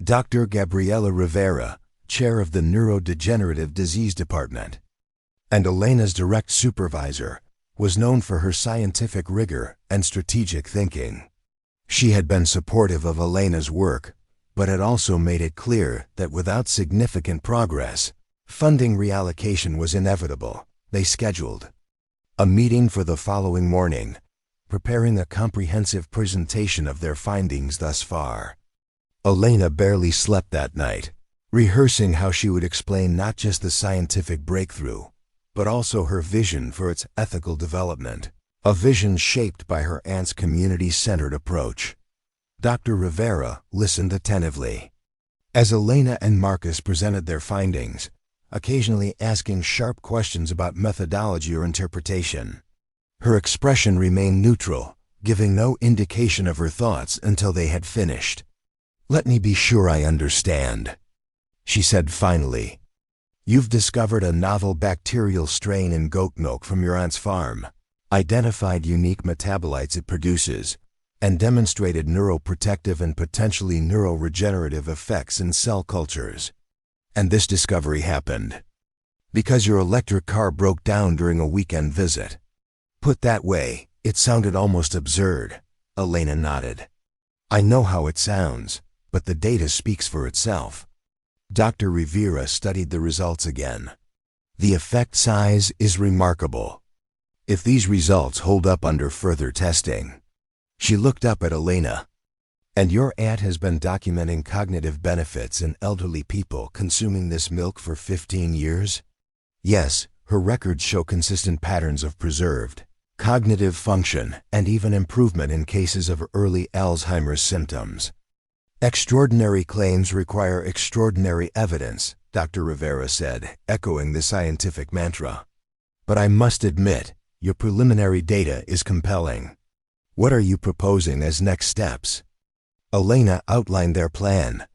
Dr. Gabriela Rivera, chair of the Neurodegenerative Disease Department, and Elena's direct supervisor, was known for her scientific rigor and strategic thinking. She had been supportive of Elena's work, but had also made it clear that without significant progress, funding reallocation was inevitable. They scheduled a meeting for the following morning, preparing a comprehensive presentation of their findings thus far. Elena barely slept that night, rehearsing how she would explain not just the scientific breakthrough, but also her vision for its ethical development, a vision shaped by her aunt's community-centered approach. Dr. Rivera listened attentively as Elena and Marcus presented their findings, occasionally asking sharp questions about methodology or interpretation. Her expression remained neutral, giving no indication of her thoughts until they had finished. "Let me be sure I understand," she said finally. "You've discovered a novel bacterial strain in goat milk from your aunt's farm, identified unique metabolites it produces, and demonstrated neuroprotective and potentially neuroregenerative effects in cell cultures. And this discovery happened because your electric car broke down during a weekend visit." Put that way, it sounded almost absurd. Elena nodded. "I know how it sounds, but the data speaks for itself." Dr. Rivera studied the results again. "The effect size is remarkable. If these results hold up under further testing." She looked up at Elena. "And your aunt has been documenting cognitive benefits in elderly people consuming this milk for 15 years? "Yes, her records show consistent patterns of preserved cognitive function and even improvement in cases of early Alzheimer's symptoms." "Extraordinary claims require extraordinary evidence," Dr. Rivera said, echoing the scientific mantra. "But I must admit, your preliminary data is compelling. What are you proposing as next steps?" Elena outlined their plan: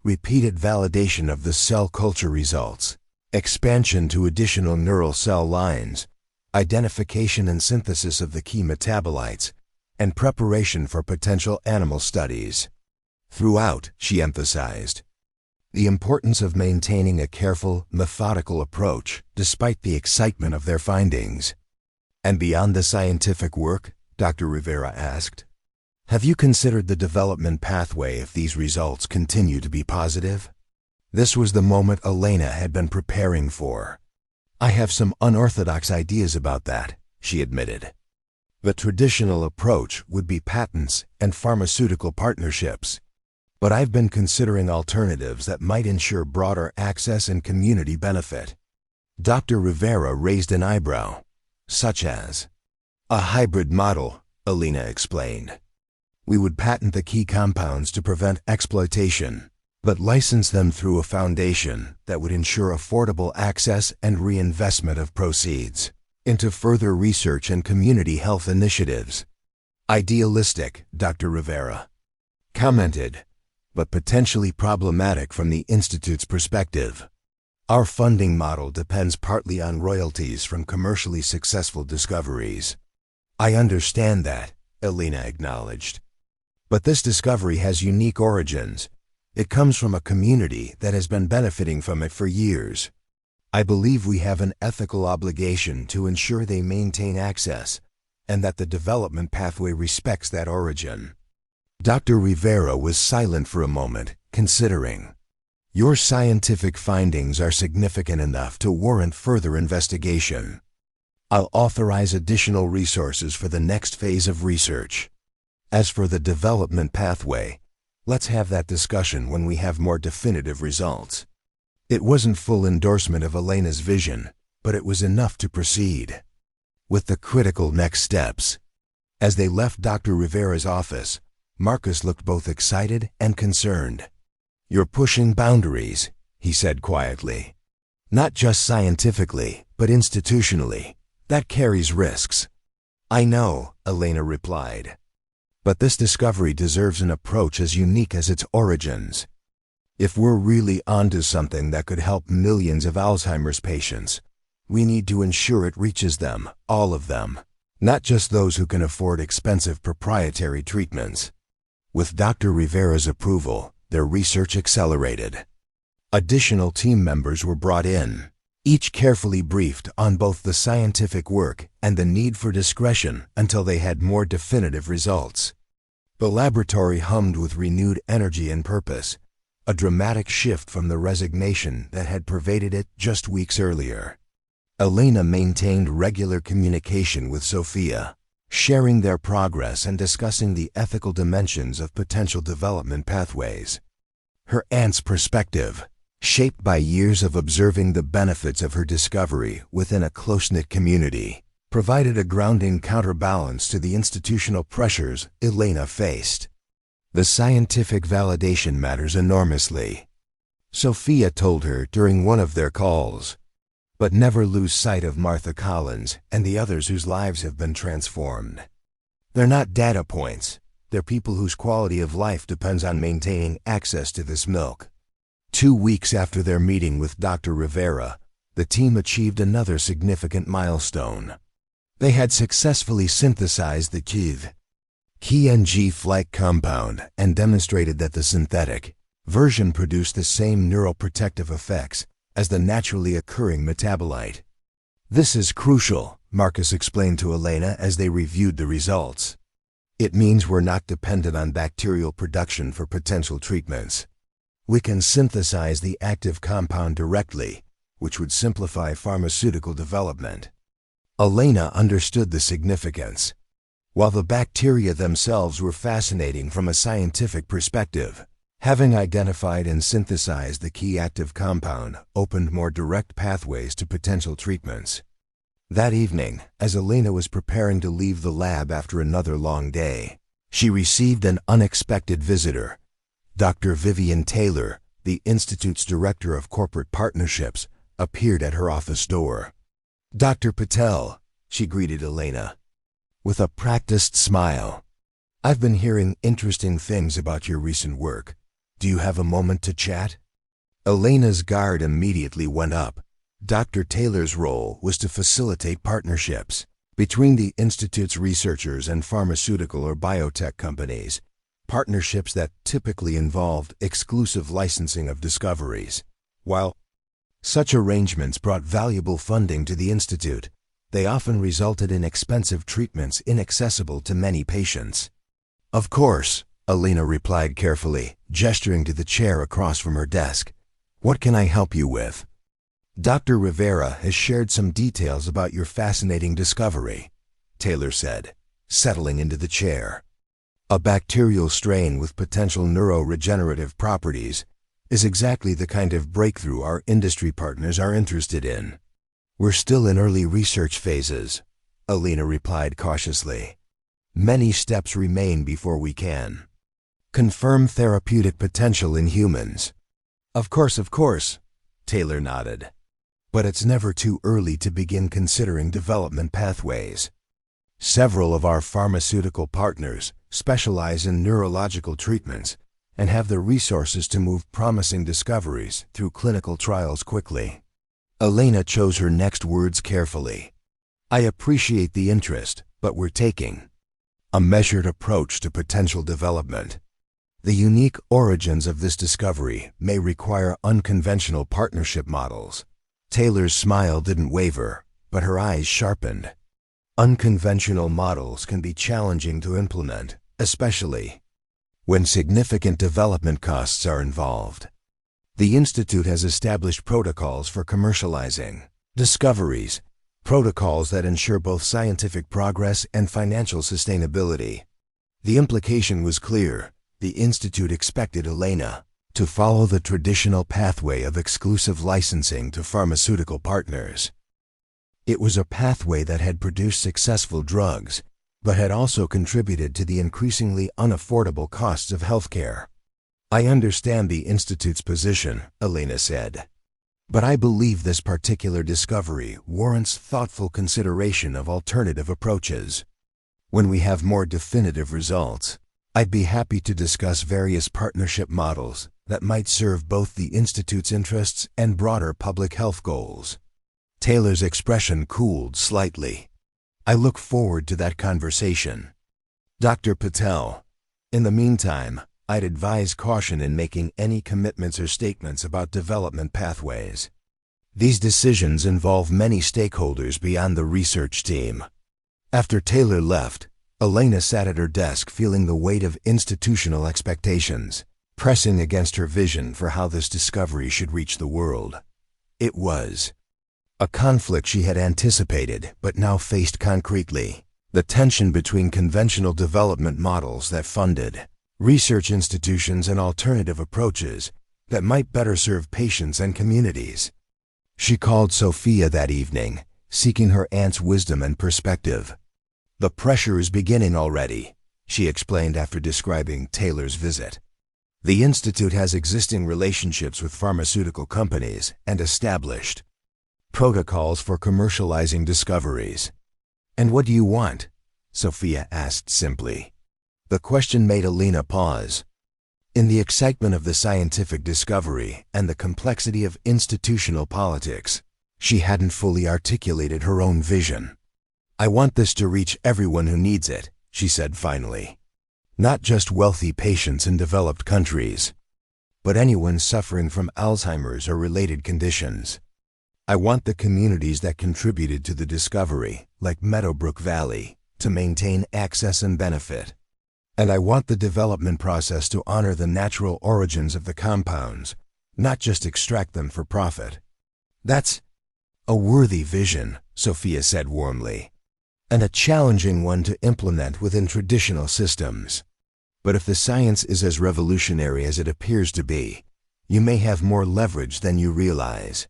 repeated validation of the cell culture results, expansion to additional neural cell lines, identification and synthesis of the key metabolites, and preparation for potential animal studies. Throughout, she emphasized the importance of maintaining a careful, methodical approach despite the excitement of their findings. "And beyond the scientific work?" Dr. Rivera asked. "Have you considered the development pathway if these results continue to be positive?" This was the moment Elena had been preparing for. "I have some unorthodox ideas about that," she admitted. "The traditional approach would be patents and pharmaceutical partnerships. But I've been considering alternatives that might ensure broader access and community benefit." Dr. Rivera raised an eyebrow. "Such as?" "A hybrid model," Elena explained. "We would patent the key compounds to prevent exploitation, but license them through a foundation that would ensure affordable access and reinvestment of proceeds into further research and community health initiatives." "Idealistic," Dr. Rivera commented, "but potentially problematic from the Institute's perspective." Our funding model depends partly on royalties from commercially successful discoveries. I understand that, Elena acknowledged. But this discovery has unique origins. It comes from a community that has been benefiting from it for years. I believe we have an ethical obligation to ensure they maintain access, and that the development pathway respects that origin. Dr. Rivera was silent for a moment, considering. Your scientific findings are significant enough to warrant further investigation. I'll authorize additional resources for the next phase of research. As for the development pathway, let's have that discussion when we have more definitive results. It wasn't full endorsement of Elena's vision, but it was enough to proceed with the critical next steps. As they left Dr. Rivera's office, Marcus looked both excited and concerned. You're pushing boundaries, he said quietly. Not just scientifically, but institutionally. That carries risks. I know, Elena replied. But this discovery deserves an approach as unique as its origins. If we're really onto something that could help millions of Alzheimer's patients, we need to ensure it reaches them, all of them, not just those who can afford expensive proprietary treatments. With Dr. Rivera's approval, their research accelerated. Additional team members were brought in, each carefully briefed on both the scientific work and the need for discretion until they had more definitive results. The laboratory hummed with renewed energy and purpose, a dramatic shift from the resignation that had pervaded it just weeks earlier. Elena maintained regular communication with Sophia, sharing their progress and discussing the ethical dimensions of potential development pathways. Her aunt's perspective, shaped by years of observing the benefits of her discovery within a close-knit community, provided a grounding counterbalance to the institutional pressures Elena faced. The scientific validation matters enormously, Sophia told her during one of their calls. But never lose sight of Martha Collins and the others whose lives have been transformed. They're not data points. They're people whose quality of life depends on maintaining access to this milk. 2 weeks after their meeting with Dr. Rivera, the team achieved another significant milestone. They had successfully synthesized the KNG-like compound and demonstrated that the synthetic version produced the same neuroprotective effects as the naturally occurring metabolite. This is crucial, Marcus explained to Elena as they reviewed the results. It means we're not dependent on bacterial production for potential treatments. We can synthesize the active compound directly, which would simplify pharmaceutical development. Elena understood the significance. While the bacteria themselves were fascinating from a scientific perspective, having identified and synthesized the key active compound opened more direct pathways to potential treatments. That evening, as Elena was preparing to leave the lab after another long day, she received an unexpected visitor. Dr. Vivian Taylor, the Institute's Director of Corporate Partnerships, appeared at her office door. Dr. Patel, she greeted Elena, with a practiced smile. I've been hearing interesting things about your recent work. Do you have a moment to chat? Elena's guard immediately went up. Dr. Taylor's role was to facilitate partnerships between the Institute's researchers and pharmaceutical or biotech companies, partnerships that typically involved exclusive licensing of discoveries. While such arrangements brought valuable funding to the Institute, they often resulted in expensive treatments inaccessible to many patients. Of course, Elena replied carefully, gesturing to the chair across from her desk. What can I help you with? Dr. Rivera has shared some details about your fascinating discovery, Taylor said, settling into the chair. A bacterial strain with potential neuroregenerative properties is exactly the kind of breakthrough our industry partners are interested in. We're still in early research phases, Elena replied cautiously. Many steps remain before we can confirm therapeutic potential in humans. Of course, Taylor nodded. But it's never too early to begin considering development pathways. Several of our pharmaceutical partners specialize in neurological treatments, and have the resources to move promising discoveries through clinical trials quickly. Elena chose her next words carefully. I appreciate the interest, but we're taking a measured approach to potential development. The unique origins of this discovery may require unconventional partnership models. Taylor's smile didn't waver, but her eyes sharpened. Unconventional models can be challenging to implement, especially when significant development costs are involved. The Institute has established protocols for commercializing discoveries, protocols that ensure both scientific progress and financial sustainability. The implication was clear. The Institute expected Elena to follow the traditional pathway of exclusive licensing to pharmaceutical partners. It was a pathway that had produced successful drugs, but had also contributed to the increasingly unaffordable costs of healthcare. I understand the Institute's position, Elena said, but I believe this particular discovery warrants thoughtful consideration of alternative approaches. When we have more definitive results, I'd be happy to discuss various partnership models that might serve both the Institute's interests and broader public health goals. Taylor's expression cooled slightly. I look forward to that conversation. Dr. Patel, in the meantime, I'd advise caution in making any commitments or statements about development pathways. These decisions involve many stakeholders beyond the research team. After Taylor left, Elena sat at her desk feeling the weight of institutional expectations, pressing against her vision for how this discovery should reach the world. It was a conflict she had anticipated but now faced concretely. The tension between conventional development models that funded research institutions and alternative approaches that might better serve patients and communities. She called Sophia that evening, seeking her aunt's wisdom and perspective. The pressure is beginning already, she explained after describing Taylor's visit. The Institute has existing relationships with pharmaceutical companies and established protocols for commercializing discoveries. And what do you want? Sophia asked simply. The question made Elena pause. In the excitement of the scientific discovery and the complexity of institutional politics, she hadn't fully articulated her own vision. I want this to reach everyone who needs it, she said finally. Not just wealthy patients in developed countries, but anyone suffering from Alzheimer's or related conditions. I want the communities that contributed to the discovery, like Meadowbrook Valley, to maintain access and benefit. And I want the development process to honor the natural origins of the compounds, not just extract them for profit. That's a worthy vision, Sophia said warmly, and a challenging one to implement within traditional systems. But if the science is as revolutionary as it appears to be, you may have more leverage than you realize.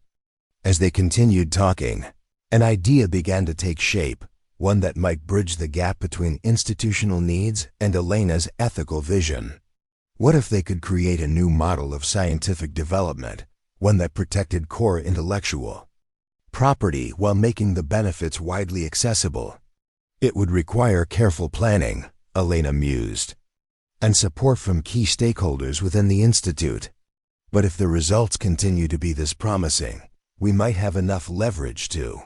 As they continued talking, an idea began to take shape, one that might bridge the gap between institutional needs and Elena's ethical vision. What if they could create a new model of scientific development, one that protected core intellectual property while making the benefits widely accessible? It would require careful planning, Elena mused, and support from key stakeholders within the Institute. But if the results continue to be this promising, we might have enough leverage to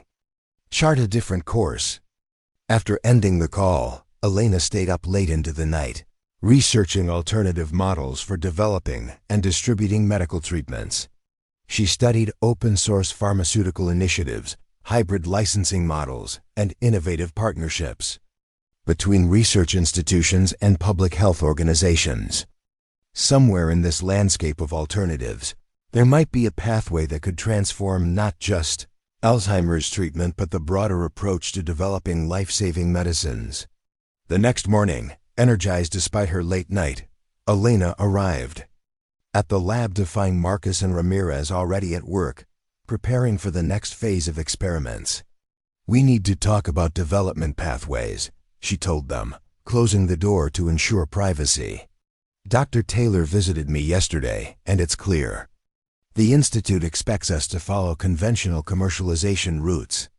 chart a different course. After ending the call, Elena stayed up late into the night, researching alternative models for developing and distributing medical treatments. She studied open-source pharmaceutical initiatives, hybrid licensing models, and innovative partnerships between research institutions and public health organizations. Somewhere in this landscape of alternatives, there might be a pathway that could transform not just Alzheimer's treatment but the broader approach to developing life-saving medicines. The next morning, energized despite her late night, Elena arrived at the lab to find Marcus and Ramirez already at work, preparing for the next phase of experiments. We need to talk about development pathways, she told them, closing the door to ensure privacy. Dr. Taylor visited me yesterday, and it's clear. The Institute expects us to follow conventional commercialization routes.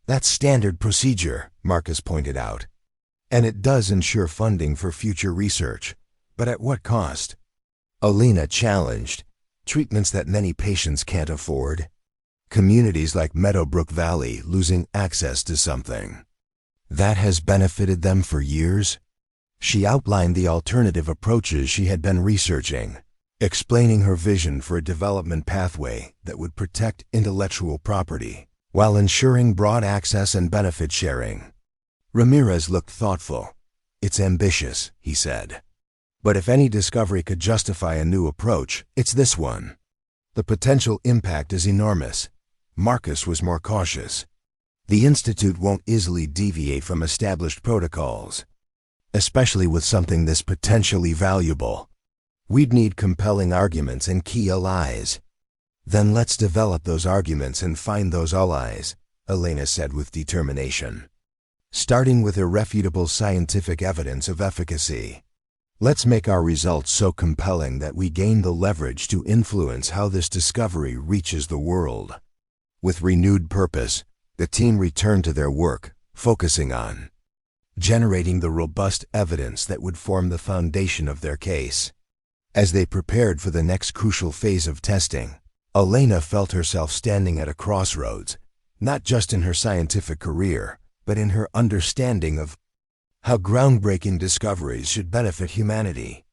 That's standard procedure, Marcus pointed out. And it does ensure funding for future research. But at what cost? Elena challenged. Treatments that many patients can't afford. Communities like Meadowbrook Valley losing access to something that has benefited them for years. She outlined the alternative approaches she had been researching, explaining her vision for a development pathway that would protect intellectual property while ensuring broad access and benefit sharing. Ramirez looked thoughtful. "It's ambitious," he said. "But if any discovery could justify a new approach, it's this one. The potential impact is enormous." Marcus was more cautious. "The Institute won't easily deviate from established protocols, especially with something this potentially valuable. We'd need compelling arguments and key allies." "Then let's develop those arguments and find those allies," Elena said with determination. "Starting with irrefutable scientific evidence of efficacy. Let's make our results so compelling that we gain the leverage to influence how this discovery reaches the world." With renewed purpose, the team returned to their work, focusing on generating the robust evidence that would form the foundation of their case. As they prepared for the next crucial phase of testing, Elena felt herself standing at a crossroads, not just in her scientific career, but in her understanding of how groundbreaking discoveries should benefit humanity.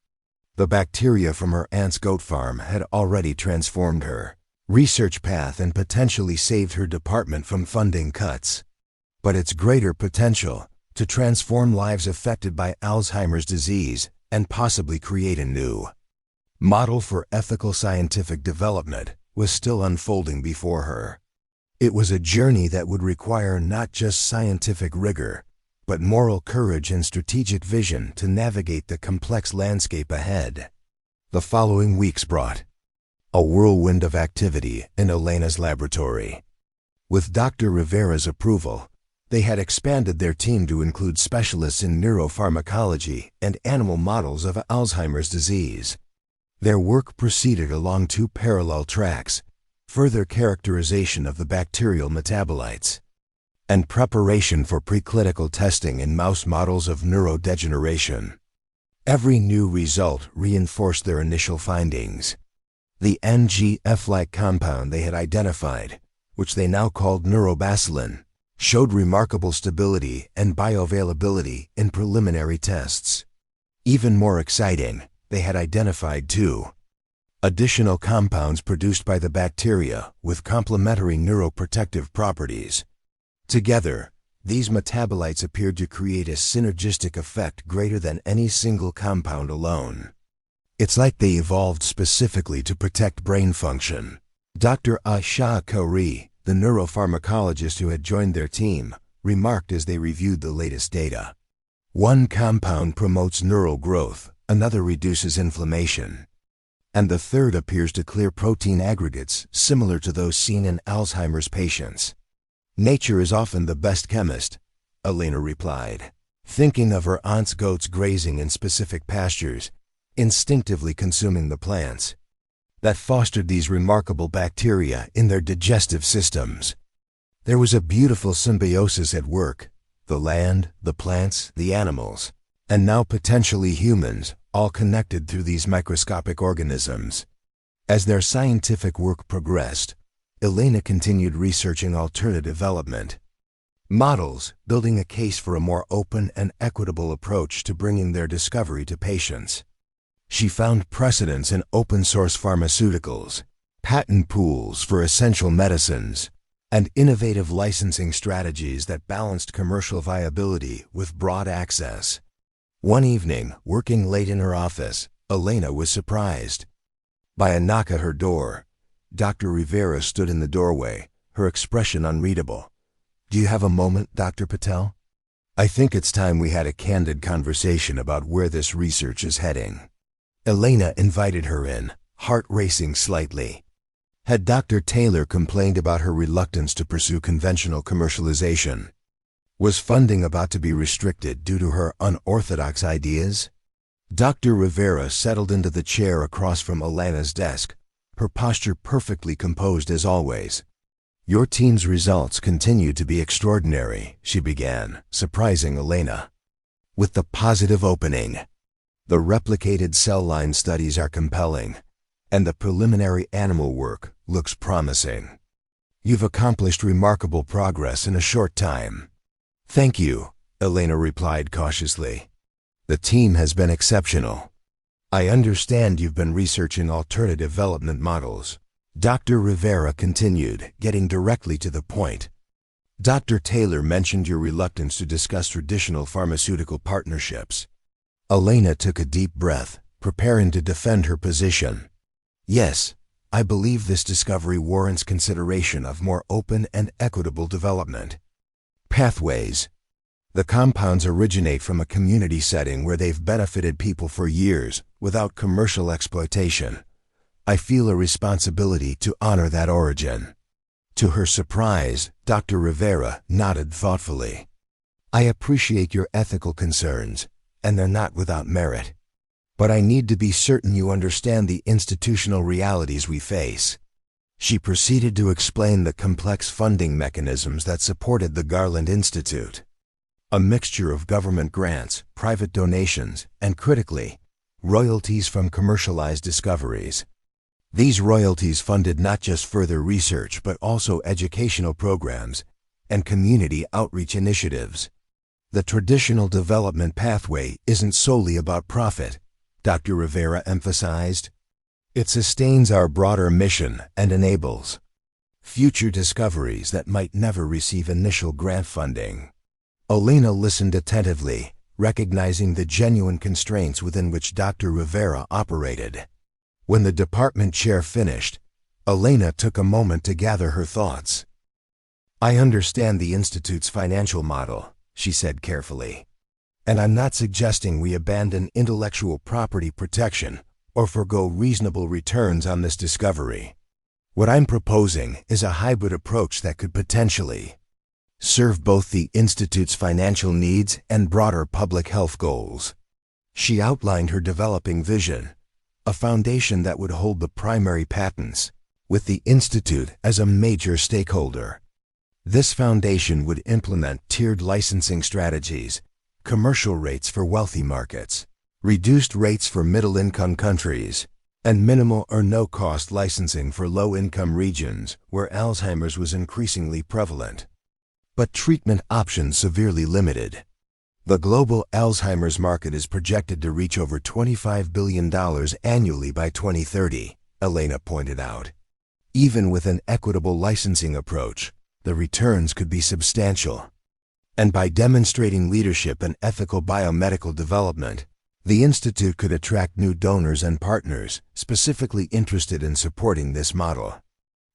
The bacteria from her aunt's goat farm had already transformed her research path and potentially saved her department from funding cuts. But its greater potential to transform lives affected by Alzheimer's disease and possibly create a new model for ethical scientific development was still unfolding before her. It was a journey that would require not just scientific rigor, but moral courage and strategic vision to navigate the complex landscape ahead. The following weeks brought a whirlwind of activity in Elena's laboratory. With Dr. Rivera's approval, they had expanded their team to include specialists in neuropharmacology and animal models of Alzheimer's disease. Their work proceeded along two parallel tracks: further characterization of the bacterial metabolites and preparation for preclinical testing in mouse models of neurodegeneration. Every new result reinforced their initial findings. The NGF-like compound they had identified, which they now called neurobacillin, showed remarkable stability and bioavailability in preliminary tests. Even more exciting, they had identified two additional compounds produced by the bacteria with complementary neuroprotective properties. Together, these metabolites appeared to create a synergistic effect greater than any single compound alone. It's like they evolved specifically to protect brain function. Dr. Aisha Kauri, the neuropharmacologist who had joined their team, remarked as they reviewed the latest data. "One compound promotes neural growth, another reduces inflammation, and the third appears to clear protein aggregates similar to those seen in Alzheimer's patients." "Nature is often the best chemist," Elena replied, thinking of her aunt's goats grazing in specific pastures, instinctively consuming the plants that fostered these remarkable bacteria in their digestive systems. There was a beautiful symbiosis at work: the land, the plants, the animals, and now potentially humans, all connected through these microscopic organisms. As their scientific work progressed, Elena continued researching alternative development models, building a case for a more open and equitable approach to bringing their discovery to patients. She found precedents in open-source pharmaceuticals, patent pools for essential medicines, and innovative licensing strategies that balanced commercial viability with broad access. One evening, working late in her office, Elena was surprised by a knock at her door. Dr. Rivera stood in the doorway, her expression unreadable. "Do you have a moment, Dr. Patel? I think it's time we had a candid conversation about where this research is heading." Elena invited her in, heart racing slightly. Had Dr. Taylor complained about her reluctance to pursue conventional commercialization? Was funding about to be restricted due to her unorthodox ideas? Dr. Rivera settled into the chair across from Elena's desk, her posture perfectly composed as always. "Your team's results continue to be extraordinary," she began, surprising Elena with the positive opening. The replicated cell line studies are compelling, and the preliminary animal work looks promising. You've accomplished remarkable progress in a short time. Thank you, Elena replied cautiously. The team has been exceptional. I understand you've been researching alternative development models. Dr. Rivera continued, getting directly to the point. Dr. Taylor mentioned your reluctance to discuss traditional pharmaceutical partnerships. Elena took a deep breath, preparing to defend her position. Yes, I believe this discovery warrants consideration of more open and equitable development. Pathways. The compounds originate from a community setting where they've benefited people for years without commercial exploitation. I feel a responsibility to honor that origin. To her surprise, Dr. Rivera nodded thoughtfully. I appreciate your ethical concerns, and they're not without merit. But I need to be certain you understand the institutional realities we face. She proceeded to explain the complex funding mechanisms that supported the Garland Institute. A mixture of government grants, private donations, and critically, royalties from commercialized discoveries. These royalties funded not just further research but also educational programs and community outreach initiatives. The traditional development pathway isn't solely about profit, Dr. Rivera emphasized. It sustains our broader mission and enables future discoveries that might never receive initial grant funding. Elena listened attentively, recognizing the genuine constraints within which Dr. Rivera operated. When the department chair finished, Elena took a moment to gather her thoughts. I understand the Institute's financial model, she said carefully. And I'm not suggesting we abandon intellectual property protection or forgo reasonable returns on this discovery. What I'm proposing is a hybrid approach that could potentially serve both the Institute's financial needs and broader public health goals. She outlined her developing vision, a foundation that would hold the primary patents, with the Institute as a major stakeholder. This foundation would implement tiered licensing strategies, commercial rates for wealthy markets, reduced rates for middle-income countries, and minimal or no-cost licensing for low-income regions where Alzheimer's was increasingly prevalent, but treatment options severely limited. The global Alzheimer's market is projected to reach over $25 billion annually by 2030, Elena pointed out. Even with an equitable licensing approach, the returns could be substantial. And by demonstrating leadership in ethical biomedical development, the Institute could attract new donors and partners specifically interested in supporting this model.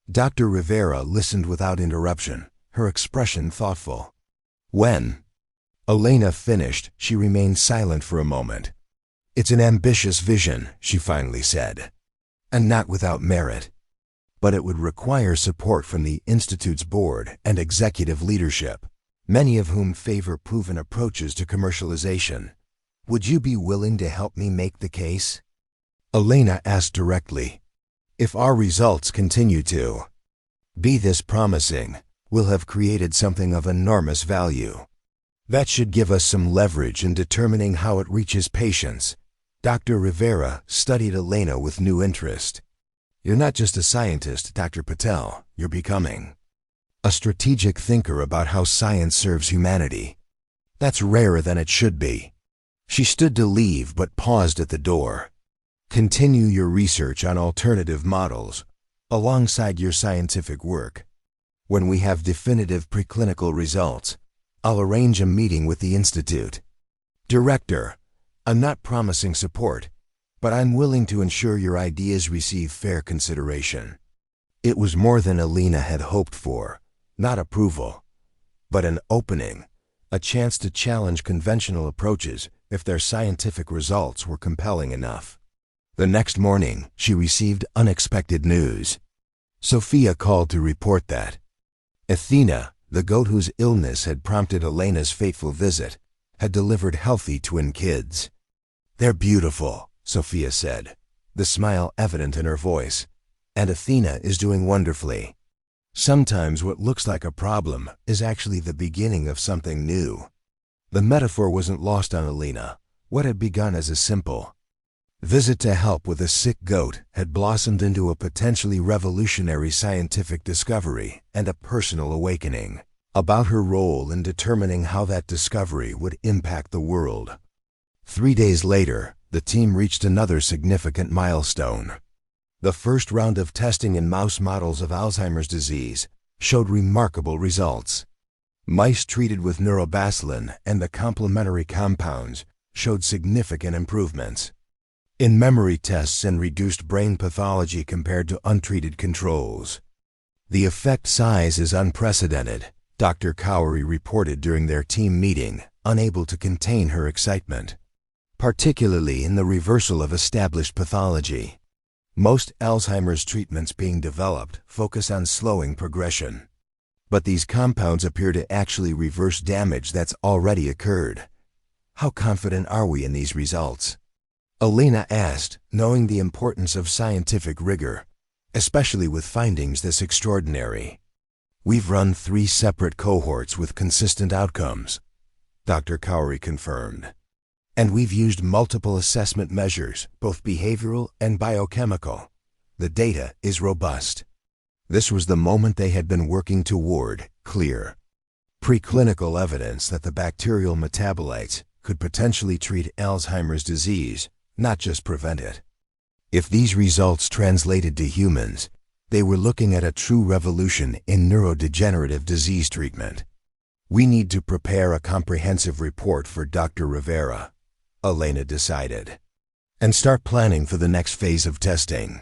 Dr. Rivera listened without interruption, her expression thoughtful. When Elena finished, she remained silent for a moment. It's an ambitious vision, she finally said, and not without merit. But it would require support from the Institute's board and executive leadership, many of whom favor proven approaches to commercialization. Would you be willing to help me make the case? Elena asked directly. If our results continue to be this promising, we'll have created something of enormous value. That should give us some leverage in determining how it reaches patients. Dr. Rivera studied Elena with new interest. You're not just a scientist, Dr. Patel, you're becoming a strategic thinker about how science serves humanity. That's rarer than it should be. She stood to leave but paused at the door. Continue your research on alternative models alongside your scientific work. When we have definitive preclinical results, I'll arrange a meeting with the Institute. Director, I'm not promising support, but I'm willing to ensure your ideas receive fair consideration. It was more than Elena had hoped for, not approval, but an opening, a chance to challenge conventional approaches if their scientific results were compelling enough. The next morning, she received unexpected news. Sophia called to report that Athena, the goat whose illness had prompted Elena's fateful visit, had delivered healthy twin kids. They're beautiful, Sophia said, the smile evident in her voice, and Athena is doing wonderfully. Sometimes what looks like a problem is actually the beginning of something new. The metaphor wasn't lost on Elena. What had begun as a simple Visit to help with a sick goat had blossomed into a potentially revolutionary scientific discovery and a personal awakening about her role in determining how that discovery would impact the world. 3 days later, the team reached another significant milestone. The first round of testing in mouse models of Alzheimer's disease showed remarkable results. Mice treated with neurobacillin and the complementary compounds showed significant improvements in memory tests and reduced brain pathology compared to untreated controls. The effect size is unprecedented, Dr. Cowrie reported during their team meeting, unable to contain her excitement, particularly in the reversal of established pathology. Most Alzheimer's treatments being developed focus on slowing progression. But these compounds appear to actually reverse damage that's already occurred. How confident are we in these results? Elena asked, knowing the importance of scientific rigor, especially with findings this extraordinary. We've run 3 separate cohorts with consistent outcomes, Dr. Cowrie confirmed. And we've used multiple assessment measures, both behavioral and biochemical. The data is robust. This was the moment they had been working toward, clear preclinical evidence that the bacterial metabolites could potentially treat Alzheimer's disease, not just prevent it. If these results translated to humans, they were looking at a true revolution in neurodegenerative disease treatment. We need to prepare a comprehensive report for Dr. Rivera, Elena decided, and start planning for the next phase of testing.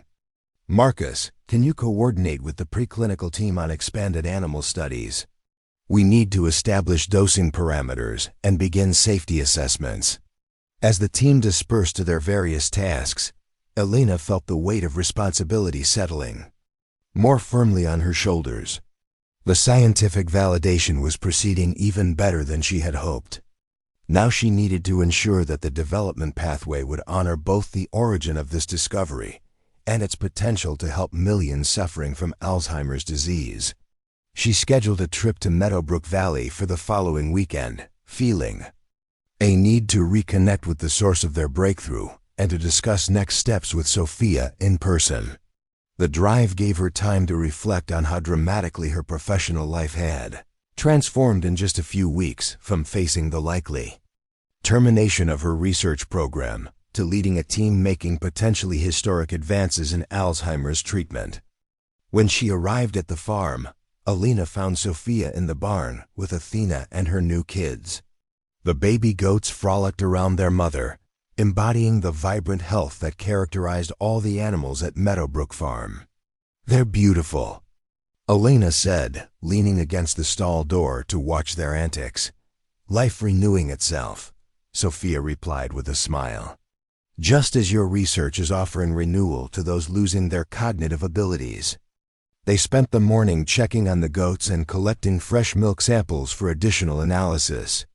Marcus, can you coordinate with the preclinical team on expanded animal studies? We need to establish dosing parameters and begin safety assessments. As the team dispersed to their various tasks, Elena felt the weight of responsibility settling more firmly on her shoulders. The scientific validation was proceeding even better than she had hoped. Now she needed to ensure that the development pathway would honor both the origin of this discovery and its potential to help millions suffering from Alzheimer's disease. She scheduled a trip to Meadowbrook Valley for the following weekend, feeling a need to reconnect with the source of their breakthrough and to discuss next steps with Sophia in person. The drive gave her time to reflect on how dramatically her professional life had transformed in just a few weeks, from facing the likely termination of her research program to leading a team making potentially historic advances in Alzheimer's treatment. When she arrived at the farm, Elena found Sophia in the barn with Athena and her new kids. The baby goats frolicked around their mother, embodying the vibrant health that characterized all the animals at Meadowbrook Farm. "They're beautiful," Elena said, leaning against the stall door to watch their antics. "Life renewing itself," Sophia replied with a smile. "Just as your research is offering renewal to those losing their cognitive abilities." They spent the morning checking on the goats and collecting fresh milk samples for additional analysis.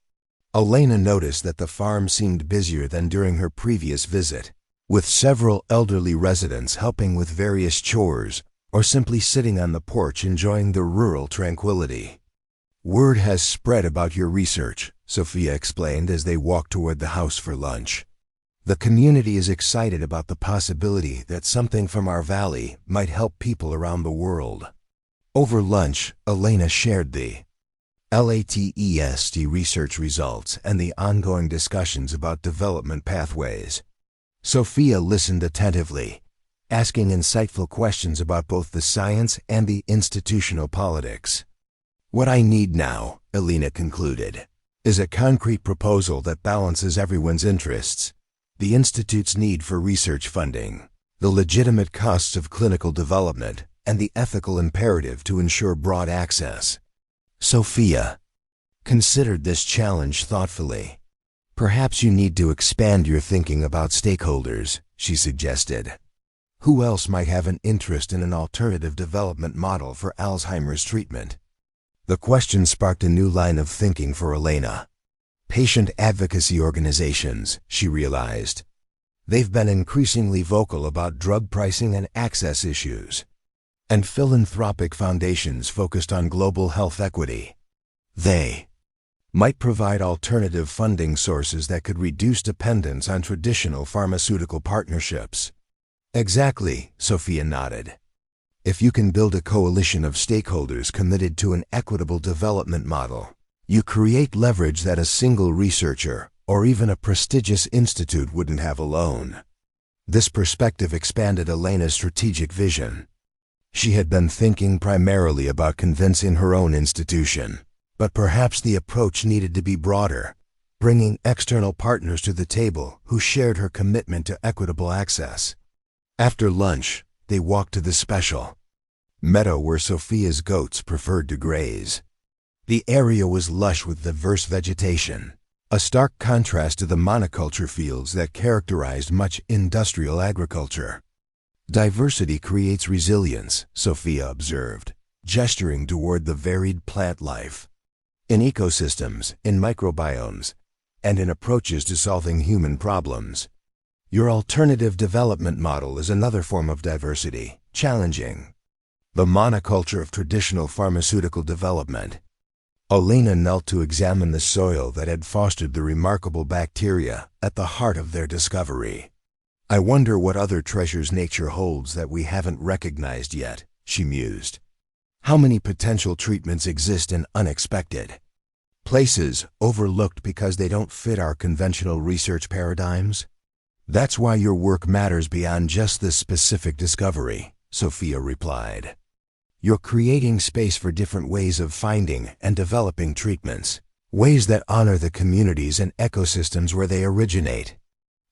Elena noticed that the farm seemed busier than during her previous visit, with several elderly residents helping with various chores or simply sitting on the porch enjoying the rural tranquility. "Word has spread about your research," Sophia explained as they walked toward the house for lunch. "The community is excited about the possibility that something from our valley might help people around the world." Over lunch, Elena shared the LATEST research results and the ongoing discussions about development pathways. Sophia listened attentively, asking insightful questions about both the science and the institutional politics. "What I need now," Elena concluded, "is a concrete proposal that balances everyone's interests: the Institute's need for research funding, the legitimate costs of clinical development, and the ethical imperative to ensure broad access." Sophia considered this challenge thoughtfully. "Perhaps you need to expand your thinking about stakeholders," she suggested. "Who else might have an interest in an alternative development model for Alzheimer's treatment?" The question sparked a new line of thinking for Elena. Patient advocacy organizations, she realized. They've been increasingly vocal about drug pricing and access issues. And philanthropic foundations focused on global health equity. They might provide alternative funding sources that could reduce dependence on traditional pharmaceutical partnerships. Exactly, Sophia nodded. If you can build a coalition of stakeholders committed to an equitable development model, you create leverage that a single researcher or even a prestigious institute wouldn't have alone. This perspective expanded Elena's strategic vision. She had been thinking primarily about convincing her own institution, but perhaps the approach needed to be broader, bringing external partners to the table who shared her commitment to equitable access. After lunch, they walked to the special meadow where Sophia's goats preferred to graze. The area was lush with diverse vegetation, a stark contrast to the monoculture fields that characterized much industrial agriculture. Diversity creates resilience, Sophia observed, gesturing toward the varied plant life. In ecosystems, in microbiomes, and in approaches to solving human problems. Your alternative development model is another form of diversity, challenging the monoculture of traditional pharmaceutical development. Elena knelt to examine the soil that had fostered the remarkable bacteria at the heart of their discovery. I wonder what other treasures nature holds that we haven't recognized yet, she mused. How many potential treatments exist in unexpected places, overlooked because they don't fit our conventional research paradigms? That's why your work matters beyond just this specific discovery, Sophia replied. You're creating space for different ways of finding and developing treatments, ways that honor the communities and ecosystems where they originate.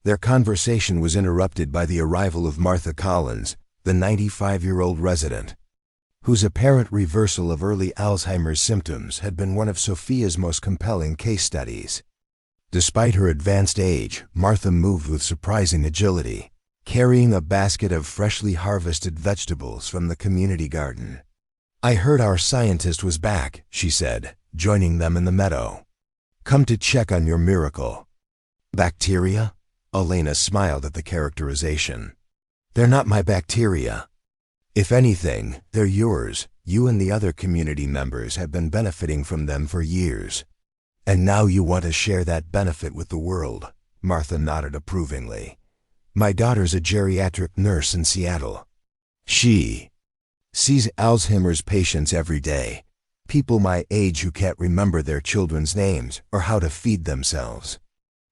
Their conversation was interrupted by the arrival of Martha Collins, the 95-year-old resident, whose apparent reversal of early Alzheimer's symptoms had been one of Sophia's most compelling case studies. Despite her advanced age, Martha moved with surprising agility, carrying a basket of freshly harvested vegetables from the community garden. I heard our scientist was back, she said, joining them in the meadow. Come to check on your miracle. Bacteria? Elena smiled at the characterization. They're not my bacteria. If anything, they're yours. You and the other community members have been benefiting from them for years. And now you want to share that benefit with the world, Martha nodded approvingly. My daughter's a geriatric nurse in Seattle. She sees Alzheimer's patients every day, people my age who can't remember their children's names or how to feed themselves.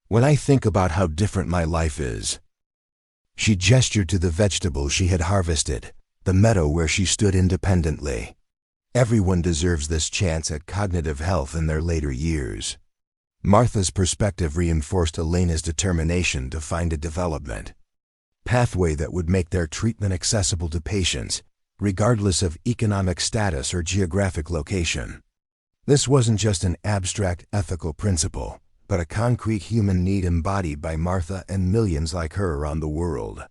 When I think about how different my life is, she gestured to the vegetables she had harvested, the meadow where she stood independently. Everyone deserves this chance at cognitive health in their later years. Martha's perspective reinforced Elena's determination to find a development pathway that would make their treatment accessible to patients, regardless of economic status or geographic location. This wasn't just an abstract ethical principle, but a concrete human need embodied by Martha and millions like her around the world.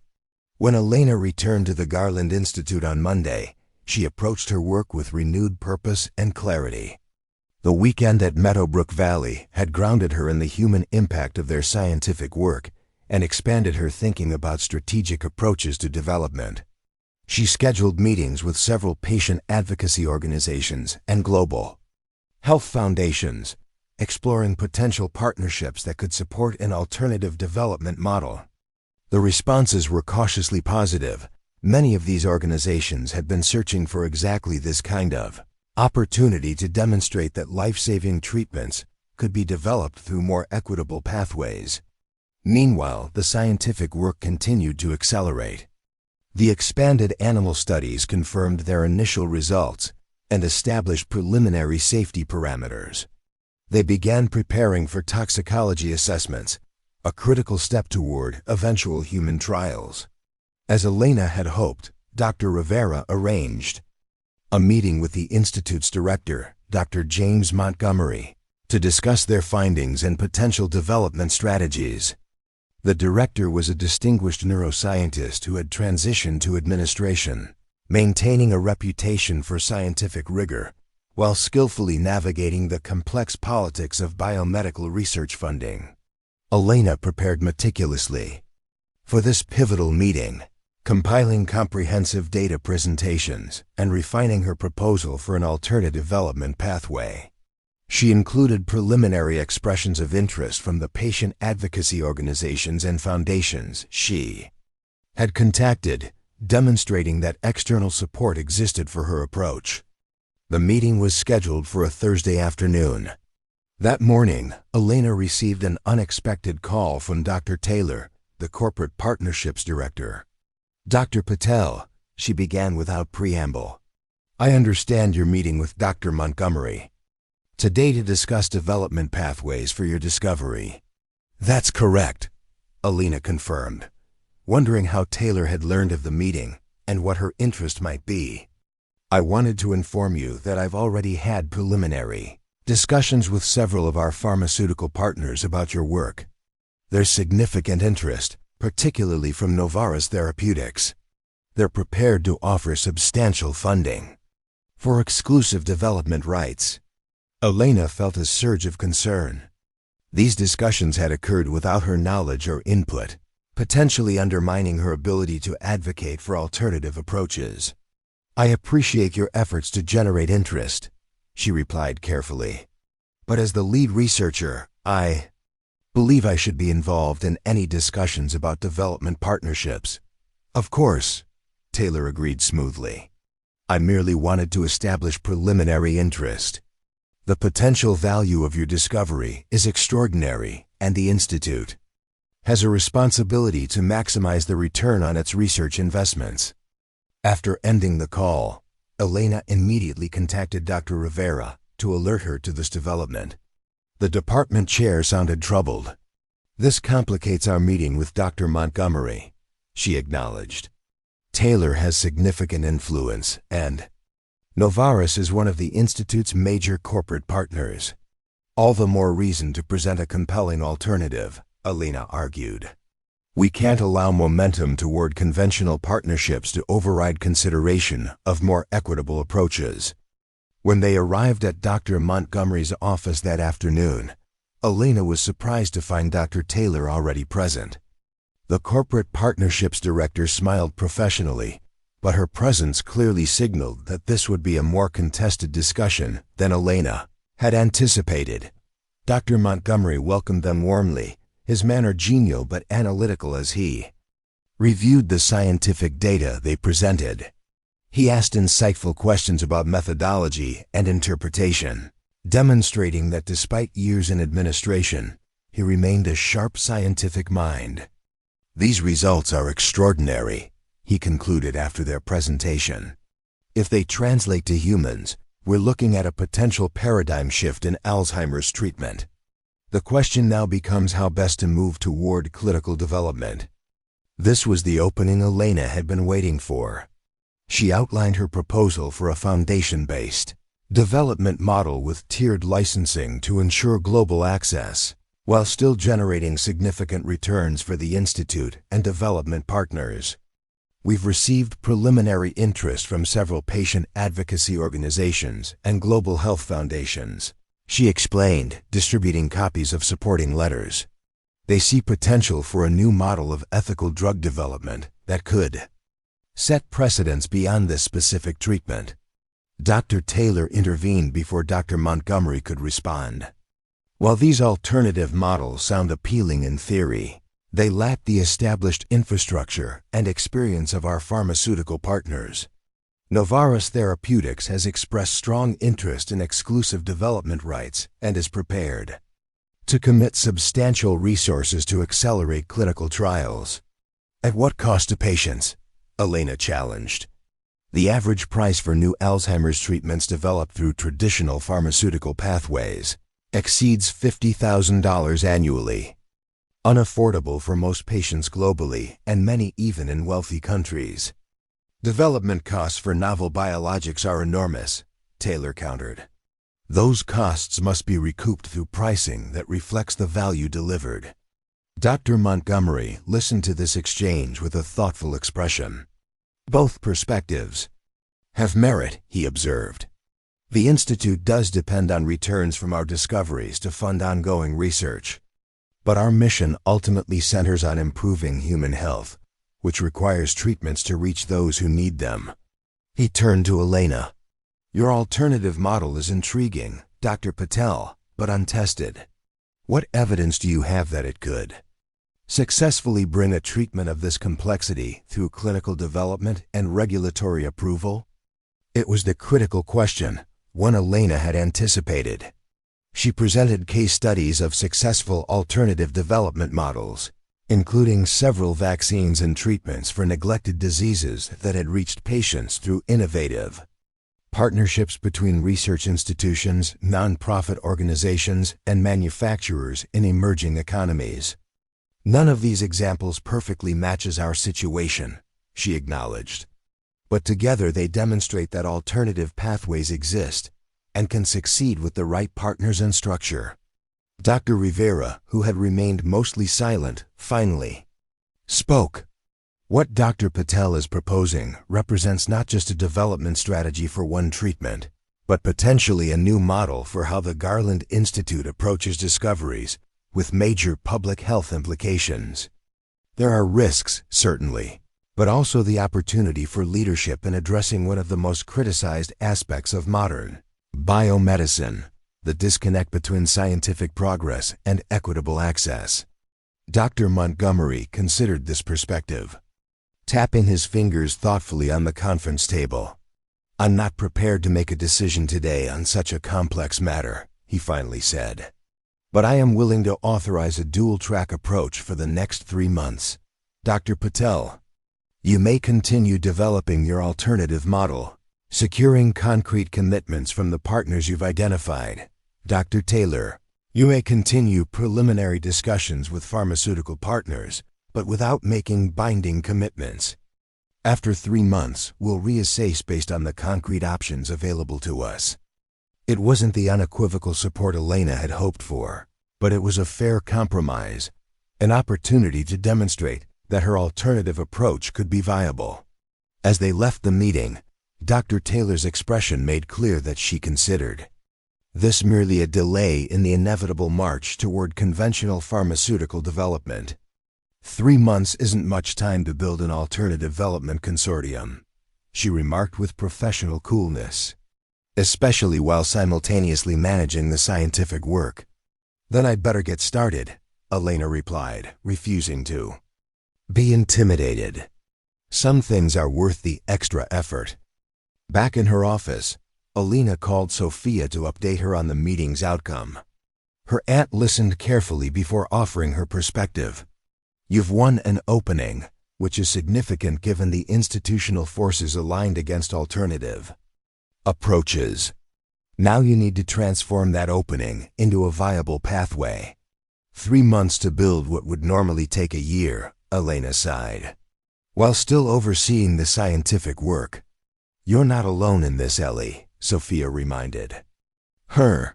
When Elena returned to the Garland Institute on Monday, she approached her work with renewed purpose and clarity. The weekend at Meadowbrook Valley had grounded her in the human impact of their scientific work and expanded her thinking about strategic approaches to development. She scheduled meetings with several patient advocacy organizations and global health foundations, exploring potential partnerships that could support an alternative development model. The responses were cautiously positive. Many of these organizations had been searching for exactly this kind of opportunity to demonstrate that life-saving treatments could be developed through more equitable pathways. Meanwhile, the scientific work continued to accelerate. The expanded animal studies confirmed their initial results and established preliminary safety parameters. They began preparing for toxicology assessments, a critical step toward eventual human trials. As Elena had hoped, Dr. Rivera arranged a meeting with the Institute's director, Dr. James Montgomery, to discuss their findings and potential development strategies. The director was a distinguished neuroscientist who had transitioned to administration, maintaining a reputation for scientific rigor, while skillfully navigating the complex politics of biomedical research funding. Elena prepared meticulously for this pivotal meeting, compiling comprehensive data presentations and refining her proposal for an alternative development pathway. She included preliminary expressions of interest from the patient advocacy organizations and foundations she had contacted, demonstrating that external support existed for her approach. The meeting was scheduled for a Thursday afternoon. That morning, Elena received an unexpected call from Dr. Taylor, the Corporate Partnerships Director. "Dr. Patel," she began without preamble, "I understand you're meeting with Dr. Montgomery today to discuss development pathways for your discovery." "That's correct," Elena confirmed, wondering how Taylor had learned of the meeting and what her interest might be. "I wanted to inform you that I've already had preliminary discussions with several of our pharmaceutical partners about your work. There's significant interest, particularly from Novartis Therapeutics. They're prepared to offer substantial funding for exclusive development rights." Elena felt a surge of concern. These discussions had occurred without her knowledge or input, potentially undermining her ability to advocate for alternative approaches. "I appreciate your efforts to generate interest," she replied carefully. "But as the lead researcher, I believe I should be involved in any discussions about development partnerships." "Of course," Taylor agreed smoothly. "I merely wanted to establish preliminary interest. The potential value of your discovery is extraordinary, and the Institute has a responsibility to maximize the return on its research investments." After ending the call, Elena immediately contacted Dr. Rivera to alert her to this development. The department chair sounded troubled. "This complicates our meeting with Dr. Montgomery," she acknowledged. "Taylor has significant influence, and Novartis is one of the Institute's major corporate partners. All the more reason to present a compelling alternative," Elena argued. "We can't allow momentum toward conventional partnerships to override consideration of more equitable approaches." When they arrived at Dr. Montgomery's office that afternoon, Elena was surprised to find Dr. Taylor already present. The Corporate Partnerships Director smiled professionally, but her presence clearly signaled that this would be a more contested discussion than Elena had anticipated. Dr. Montgomery welcomed them warmly, his manner genial but analytical as he reviewed the scientific data they presented. He asked insightful questions about methodology and interpretation, demonstrating that despite years in administration, he remained a sharp scientific mind. "These results are extraordinary," he concluded after their presentation. "If they translate to humans, we're looking at a potential paradigm shift in Alzheimer's treatment. The question now becomes how best to move toward clinical development." This was the opening Elena had been waiting for. She outlined her proposal for a foundation-based development model with tiered licensing to ensure global access, while still generating significant returns for the Institute and development partners. "We've received preliminary interest from several patient advocacy organizations and global health foundations," she explained, distributing copies of supporting letters. "They see potential for a new model of ethical drug development that could set precedents beyond this specific treatment." Dr. Taylor intervened before Dr. Montgomery could respond. "While these alternative models sound appealing in theory, they lack the established infrastructure and experience of our pharmaceutical partners. Novartis Therapeutics has expressed strong interest in exclusive development rights and is prepared to commit substantial resources to accelerate clinical trials." "At what cost to patients?" Elena challenged. "The average price for new Alzheimer's treatments developed through traditional pharmaceutical pathways exceeds $50,000 annually. Unaffordable for most patients globally, and many even in wealthy countries." "Development costs for novel biologics are enormous," Taylor countered. "Those costs must be recouped through pricing that reflects the value delivered." Dr. Montgomery listened to this exchange with a thoughtful expression. "Both perspectives have merit," he observed. "The Institute does depend on returns from our discoveries to fund ongoing research. But our mission ultimately centers on improving human health, which requires treatments to reach those who need them." He turned to Elena. "Your alternative model is intriguing, Dr. Patel, but untested. What evidence do you have that it could successfully bring a treatment of this complexity through clinical development and regulatory approval? It was the critical question, one Elena had anticipated. She presented case studies of successful alternative development models, including several vaccines and treatments for neglected diseases that had reached patients through innovative partnerships between research institutions, nonprofit organizations, and manufacturers in emerging economies. None of these examples perfectly matches our situation, she acknowledged. But together they demonstrate that alternative pathways exist and can succeed with the right partners and structure. Dr. Rivera, who had remained mostly silent, finally spoke. What Dr. Patel is proposing represents not just a development strategy for one treatment, but potentially a new model for how the Garland Institute approaches discoveries with major public health implications. There are risks, certainly, but also the opportunity for leadership in addressing one of the most criticized aspects of modern biomedicine, the disconnect between scientific progress and equitable access. Dr. Montgomery considered this perspective, tapping his fingers thoughtfully on the conference table. "I'm not prepared to make a decision today on such a complex matter," he finally said. "But I am willing to authorize a dual-track approach for the next 3 months. Dr. Patel, you may continue developing your alternative model, securing concrete commitments from the partners you've identified. Dr. Taylor, you may continue preliminary discussions with pharmaceutical partners, but without making binding commitments. After 3 months, we'll reassess based on the concrete options available to us." It wasn't the unequivocal support Elena had hoped for, but it was a fair compromise, an opportunity to demonstrate that her alternative approach could be viable. As they left the meeting, Dr. Taylor's expression made clear that she considered this merely a delay in the inevitable march toward conventional pharmaceutical development. 3 months isn't much time to build an alternative development consortium, she remarked with professional coolness, especially while simultaneously managing the scientific work. "Then I'd better get started," Elena replied, refusing to be intimidated. Some things are worth the extra effort. Back in her office, Elena called Sophia to update her on the meeting's outcome. Her aunt listened carefully before offering her perspective. "You've won an opening, which is significant given the institutional forces aligned against alternative approaches. Now you need to transform that opening into a viable pathway." 3 months to build what would normally take a year, Elena sighed, while still overseeing the scientific work. "You're not alone in this, Ellie," Sophia reminded her.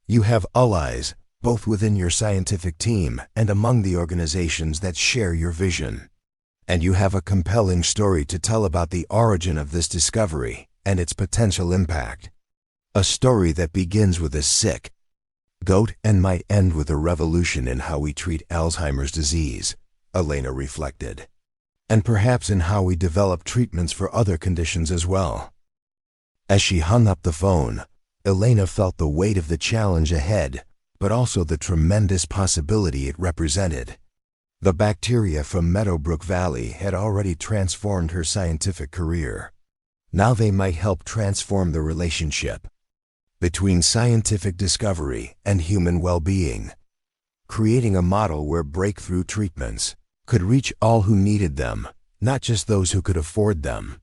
"You have allies, both within your scientific team and among the organizations that share your vision. And you have a compelling story to tell about the origin of this discovery and its potential impact. A story that begins with a sick goat and might end with a revolution in how we treat Alzheimer's disease," Elena reflected, "and perhaps in how we develop treatments for other conditions as well." As she hung up the phone, Elena felt the weight of the challenge ahead, but also the tremendous possibility it represented. The bacteria from Meadowbrook Valley had already transformed her scientific career. Now they might help transform the relationship between scientific discovery and human well-being, creating a model where breakthrough treatments could reach all who needed them, not just those who could afford them.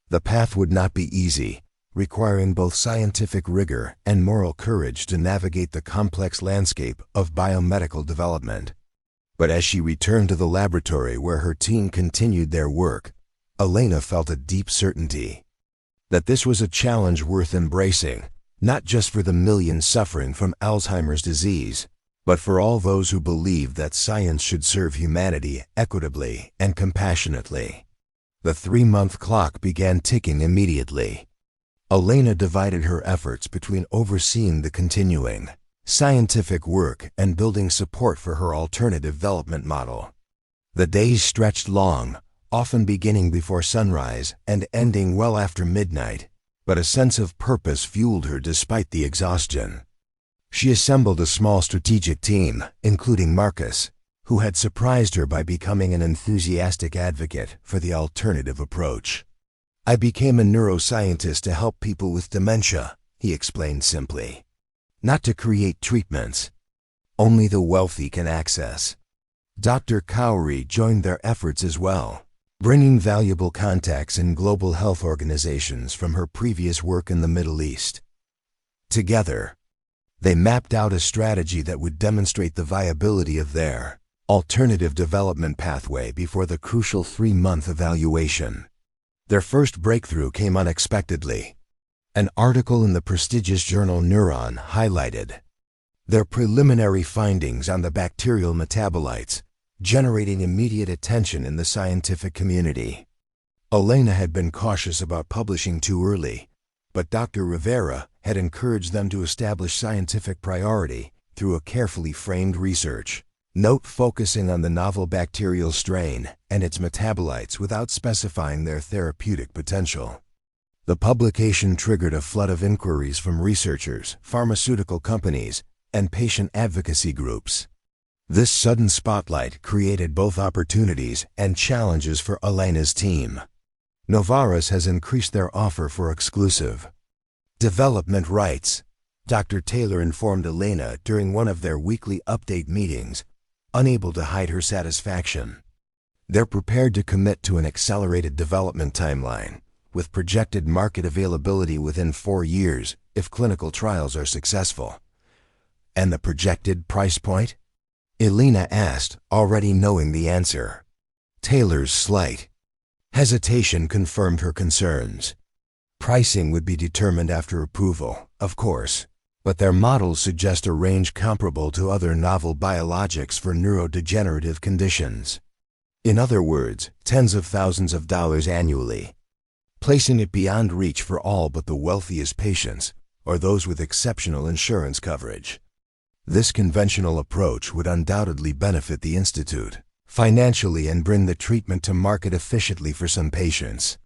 The path would not be easy, requiring both scientific rigor and moral courage to navigate the complex landscape of biomedical development. But as she returned to the laboratory where her team continued their work, Elena felt a deep certainty that this was a challenge worth embracing, not just for the millions suffering from Alzheimer's disease, but for all those who believe that science should serve humanity equitably and compassionately. The 3-month clock began ticking immediately. Elena divided her efforts between overseeing the continuing scientific work and building support for her alternative development model. The days stretched long, often beginning before sunrise and ending well after midnight, but a sense of purpose fueled her despite the exhaustion. She assembled a small strategic team, including Marcus, who had surprised her by becoming an enthusiastic advocate for the alternative approach. "I became a neuroscientist to help people with dementia," he explained simply. "Not to create treatments only the wealthy can access." Dr. Cowrie joined their efforts as well, bringing valuable contacts in global health organizations from her previous work in the Middle East. Together, they mapped out a strategy that would demonstrate the viability of their alternative development pathway before the crucial 3-month evaluation. Their first breakthrough came unexpectedly. An article in the prestigious journal Neuron highlighted their preliminary findings on the bacterial metabolites, generating immediate attention in the scientific community. Elena had been cautious about publishing too early, but Dr. Rivera had encouraged them to establish scientific priority through a carefully framed research note focusing on the novel bacterial strain and its metabolites without specifying their therapeutic potential. The publication triggered a flood of inquiries from researchers, pharmaceutical companies, and patient advocacy groups. This sudden spotlight created both opportunities and challenges for Elena's team. Novartis has increased their offer for exclusive development rights, Dr. Taylor informed Elena during one of their weekly update meetings, unable to hide her satisfaction. They're prepared to commit to an accelerated development timeline, with projected market availability within 4 years if clinical trials are successful. "And the projected price point?" Elena asked, already knowing the answer. Taylor's slight hesitation confirmed her concerns. Pricing would be determined after approval, of course, but their models suggest a range comparable to other novel biologics for neurodegenerative conditions. In other words, tens of thousands of dollars annually, placing it beyond reach for all but the wealthiest patients or those with exceptional insurance coverage. This conventional approach would undoubtedly benefit the Institute financially and bring the treatment to market efficiently for some patients.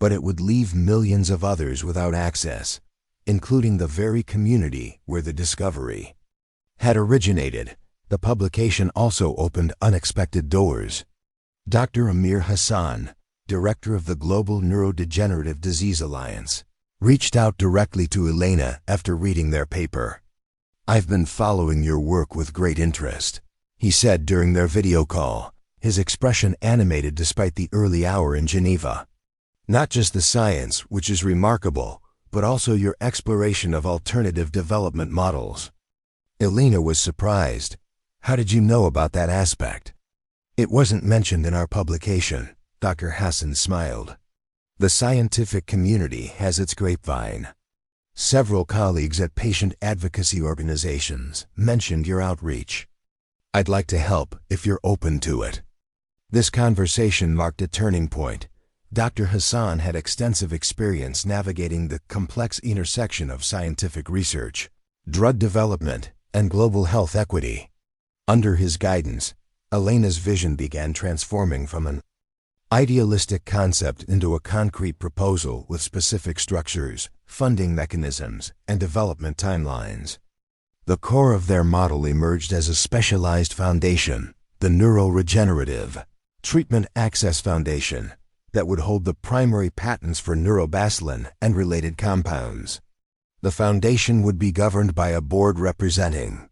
But it would leave millions of others without access, including the very community where the discovery had originated. The publication also opened unexpected doors. Dr. Amir Hassan, director of the Global Neurodegenerative Disease Alliance, reached out directly to Elena after reading their paper. "I've been following your work with great interest," he said during their video call, his expression animated despite the early hour in Geneva. "Not just the science, which is remarkable, but also your exploration of alternative development models." Elena was surprised. "How did you know about that aspect?" "It wasn't mentioned in our publication," Dr. Hassan smiled. "The scientific community has its grapevine. Several colleagues at patient advocacy organizations mentioned your outreach. I'd like to help if you're open to it." This conversation marked a turning point. Dr. Hassan had extensive experience navigating the complex intersection of scientific research, drug development, and global health equity. Under his guidance, Elena's vision began transforming from an idealistic concept into a concrete proposal with specific structures, funding mechanisms, and development timelines. The core of their model emerged as a specialized foundation, the Neuroregenerative Treatment Access Foundation, that would hold the primary patents for neurobacillin and related compounds. The foundation would be governed by a board representing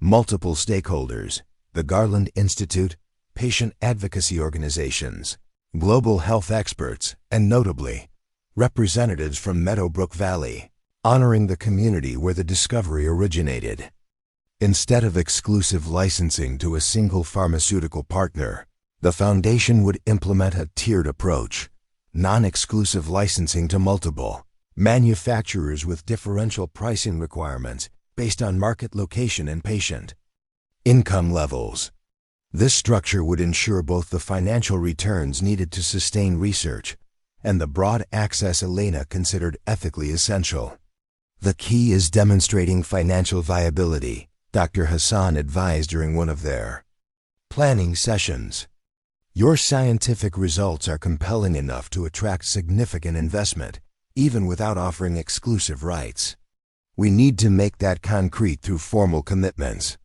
multiple stakeholders: the Garland Institute, patient advocacy organizations, global health experts, and notably, representatives from Meadowbrook Valley, honoring the community where the discovery originated. Instead of exclusive licensing to a single pharmaceutical partner, the foundation would implement a tiered approach, non-exclusive licensing to multiple manufacturers with differential pricing requirements based on market location and patient income levels. This structure would ensure both the financial returns needed to sustain research and the broad access Elena considered ethically essential. "The key is demonstrating financial viability," Dr. Hassan advised during one of their planning sessions. "Your scientific results are compelling enough to attract significant investment, even without offering exclusive rights. We need to make that concrete through formal commitments.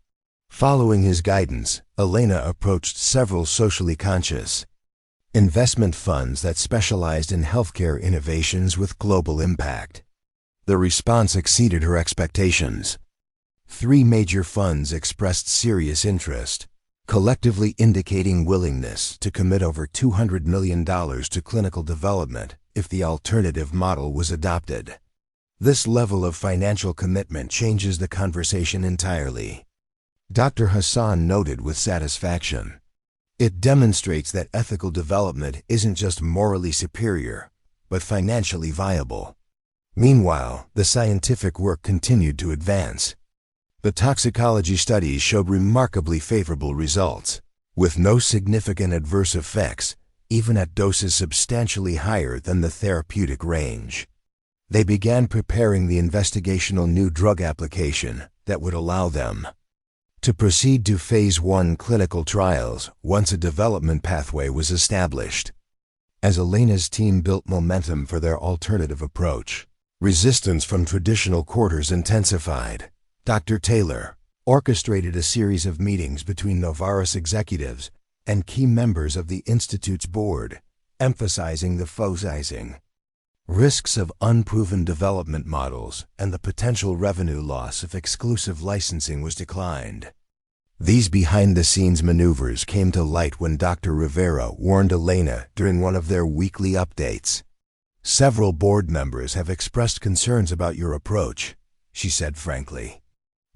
Following his guidance, Elena approached several socially conscious investment funds that specialized in healthcare innovations with global impact. The response exceeded her expectations. 3 major funds expressed serious interest, collectively indicating willingness to commit over $200 million to clinical development if the alternative model was adopted. This level of financial commitment changes the conversation entirely. Dr. Hassan noted with satisfaction. It demonstrates that ethical development isn't just morally superior, but financially viable. Meanwhile, the scientific work continued to advance. The toxicology studies showed remarkably favorable results, with no significant adverse effects, even at doses substantially higher than the therapeutic range. They began preparing the investigational new drug application that would allow them to proceed to phase 1 clinical trials once a development pathway was established. As Elena's team built momentum for their alternative approach, resistance from traditional quarters intensified. Dr. Taylor orchestrated a series of meetings between Novartis executives and key members of the Institute's board, emphasizing the focusing risks of unproven development models and the potential revenue loss if exclusive licensing was declined. These behind-the-scenes maneuvers came to light when Dr. Rivera warned Elena during one of their weekly updates. "Several board members have expressed concerns about your approach," she said frankly.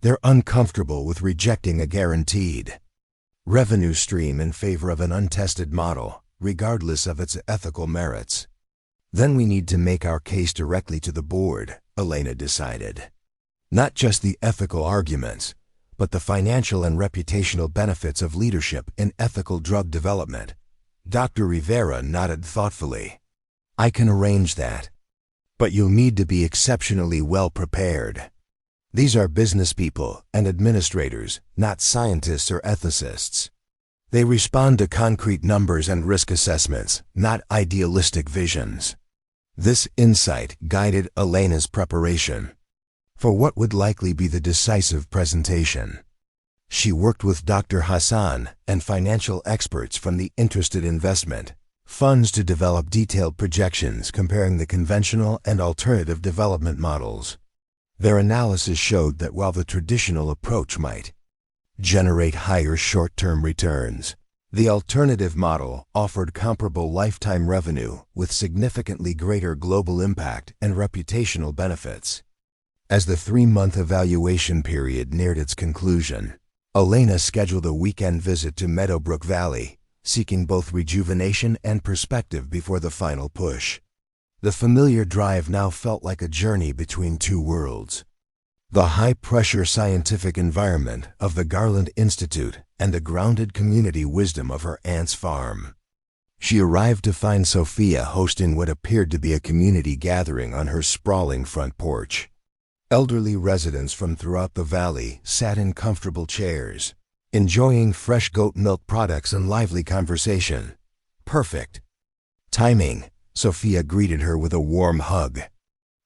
"They're uncomfortable with rejecting a guaranteed revenue stream in favor of an untested model, regardless of its ethical merits." "Then we need to make our case directly to the board," Elena decided. "Not just the ethical arguments, but the financial and reputational benefits of leadership in ethical drug development." Dr. Rivera nodded thoughtfully. "I can arrange that. But you'll need to be exceptionally well prepared. These are business people and administrators, not scientists or ethicists. They respond to concrete numbers and risk assessments, not idealistic visions." This insight guided Elena's preparation for what would likely be the decisive presentation. She worked with Dr. Hassan and financial experts from the interested investment funds to develop detailed projections comparing the conventional and alternative development models. Their analysis showed that while the traditional approach might generate higher short-term returns, the alternative model offered comparable lifetime revenue with significantly greater global impact and reputational benefits. As the 3-month evaluation period neared its conclusion, Elena scheduled a weekend visit to Meadowbrook Valley, seeking both rejuvenation and perspective before the final push. The familiar drive now felt like a journey between 2 worlds. The high-pressure scientific environment of the Garland Institute and the grounded community wisdom of her aunt's farm. She arrived to find Sophia hosting what appeared to be a community gathering on her sprawling front porch. Elderly residents from throughout the valley sat in comfortable chairs, enjoying fresh goat milk products and lively conversation. "Perfect timing," Sophia greeted her with a warm hug.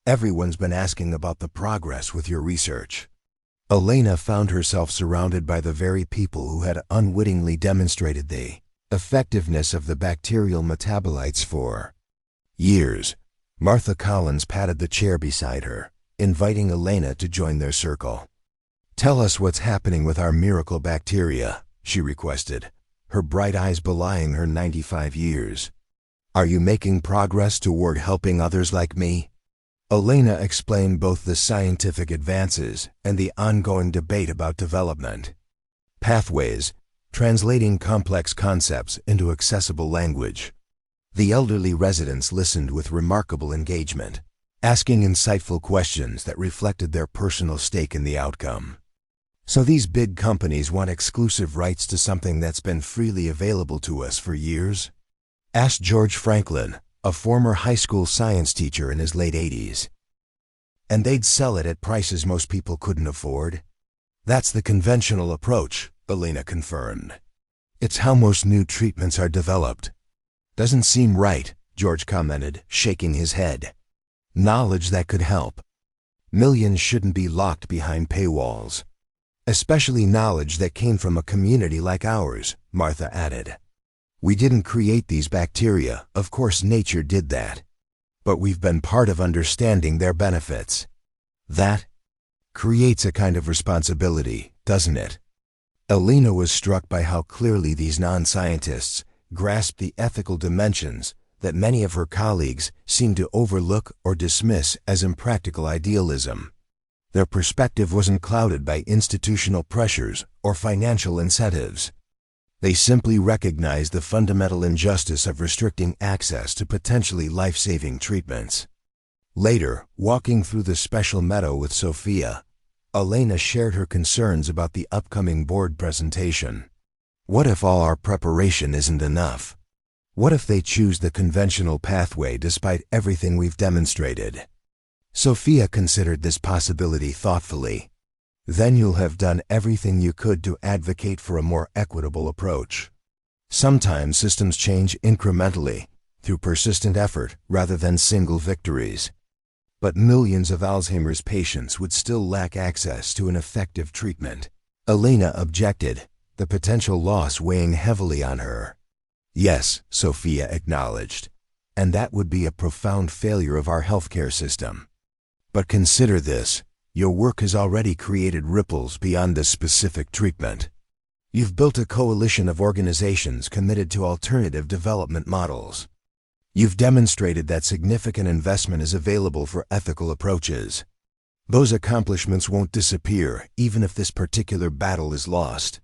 "Everyone's been asking about the progress with your research." Elena found herself surrounded by the very people who had unwittingly demonstrated the effectiveness of the bacterial metabolites for years. Martha Collins patted the chair beside her, inviting Elena to join their circle. "Tell us what's happening with our miracle bacteria," she requested, her bright eyes belying her 95 years. "Are you making progress toward helping others like me?" Elena explained both the scientific advances and the ongoing debate about development pathways, translating complex concepts into accessible language. The elderly residents listened with remarkable engagement, asking insightful questions that reflected their personal stake in the outcome. "So these big companies want exclusive rights to something that's been freely available to us for years?" asked George Franklin, a former high school science teacher in his late 80s. "And they'd sell it at prices most people couldn't afford?" "That's the conventional approach," Elena confirmed. "It's how most new treatments are developed." "Doesn't seem right," George commented, shaking his head. knowledge that could help. Millions shouldn't be locked behind paywalls. Especially knowledge that came from a community like ours, Martha added. We didn't create these bacteria, of course nature did that. But we've been part of understanding their benefits. That creates a kind of responsibility, doesn't it? Elena was struck by how clearly these non-scientists grasped the ethical dimensions that many of her colleagues seemed to overlook or dismiss as impractical idealism. Their perspective wasn't clouded by institutional pressures or financial incentives. They simply recognized the fundamental injustice of restricting access to potentially life-saving treatments. Later, walking through the special meadow with Sophia, Elena shared her concerns about the upcoming board presentation. What if all our preparation isn't enough? What if they choose the conventional pathway despite everything we've demonstrated? Sophia considered this possibility thoughtfully. Then you'll have done everything you could to advocate for a more equitable approach. Sometimes systems change incrementally, through persistent effort rather than single victories. But millions of Alzheimer's patients would still lack access to an effective treatment. Elena objected, the potential loss weighing heavily on her. Yes, Sophia acknowledged, and that would be a profound failure of our healthcare system. But consider this, your work has already created ripples beyond this specific treatment. You've built a coalition of organizations committed to alternative development models. You've demonstrated that significant investment is available for ethical approaches. Those accomplishments won't disappear even if this particular battle is lost.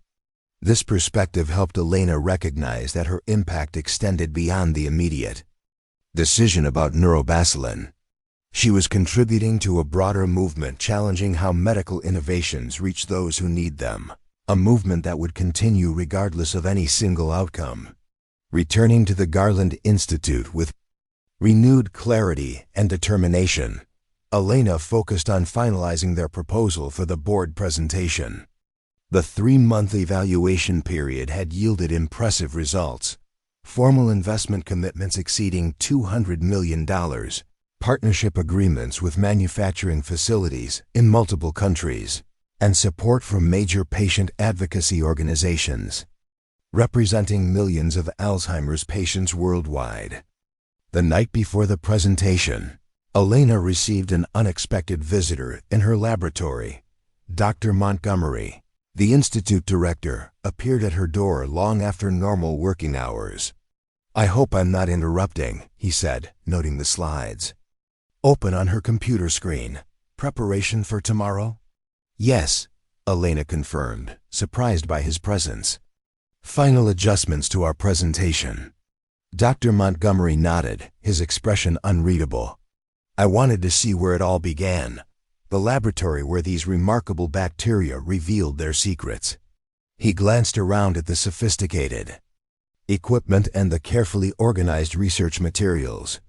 This perspective helped Elena recognize that her impact extended beyond the immediate decision about neurobacillin. She was contributing to a broader movement challenging how medical innovations reach those who need them, a movement that would continue regardless of any single outcome. Returning to the Garland Institute with renewed clarity and determination, Elena focused on finalizing their proposal for the board presentation. The 3-month evaluation period had yielded impressive results, formal investment commitments exceeding $200 million, partnership agreements with manufacturing facilities in multiple countries, and support from major patient advocacy organizations, representing millions of Alzheimer's patients worldwide. The night before the presentation, Elena received an unexpected visitor in her laboratory. Dr. Montgomery, the institute director, appeared at her door long after normal working hours. I hope I'm not interrupting, he said, noting the slides. Open on her computer screen. Preparation for tomorrow? Yes, Elena confirmed, surprised by his presence. Final adjustments to our presentation. Dr. Montgomery nodded, his expression unreadable. I wanted to see where it all began, the laboratory where these remarkable bacteria revealed their secrets. He glanced around at the sophisticated equipment and the carefully organized research materials.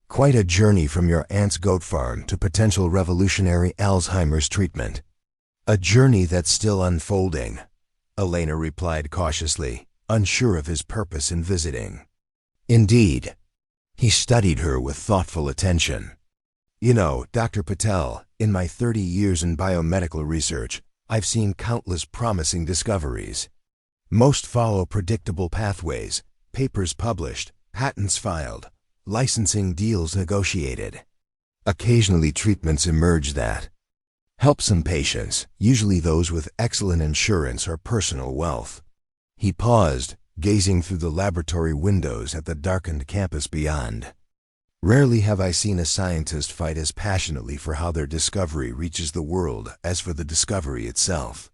Quite a journey from your aunt's goat farm to potential revolutionary Alzheimer's treatment. A journey that's still unfolding, Elena replied cautiously, unsure of his purpose in visiting. Indeed. He studied her with thoughtful attention. You know, Dr. Patel, in my 30 years in biomedical research, I've seen countless promising discoveries. Most follow predictable pathways, papers published, patents filed, licensing deals negotiated. Occasionally treatments emerge that help some patients, usually those with excellent insurance or personal wealth. He paused, gazing through the laboratory windows at the darkened campus beyond. Rarely have I seen a scientist fight as passionately for how their discovery reaches the world as for the discovery itself.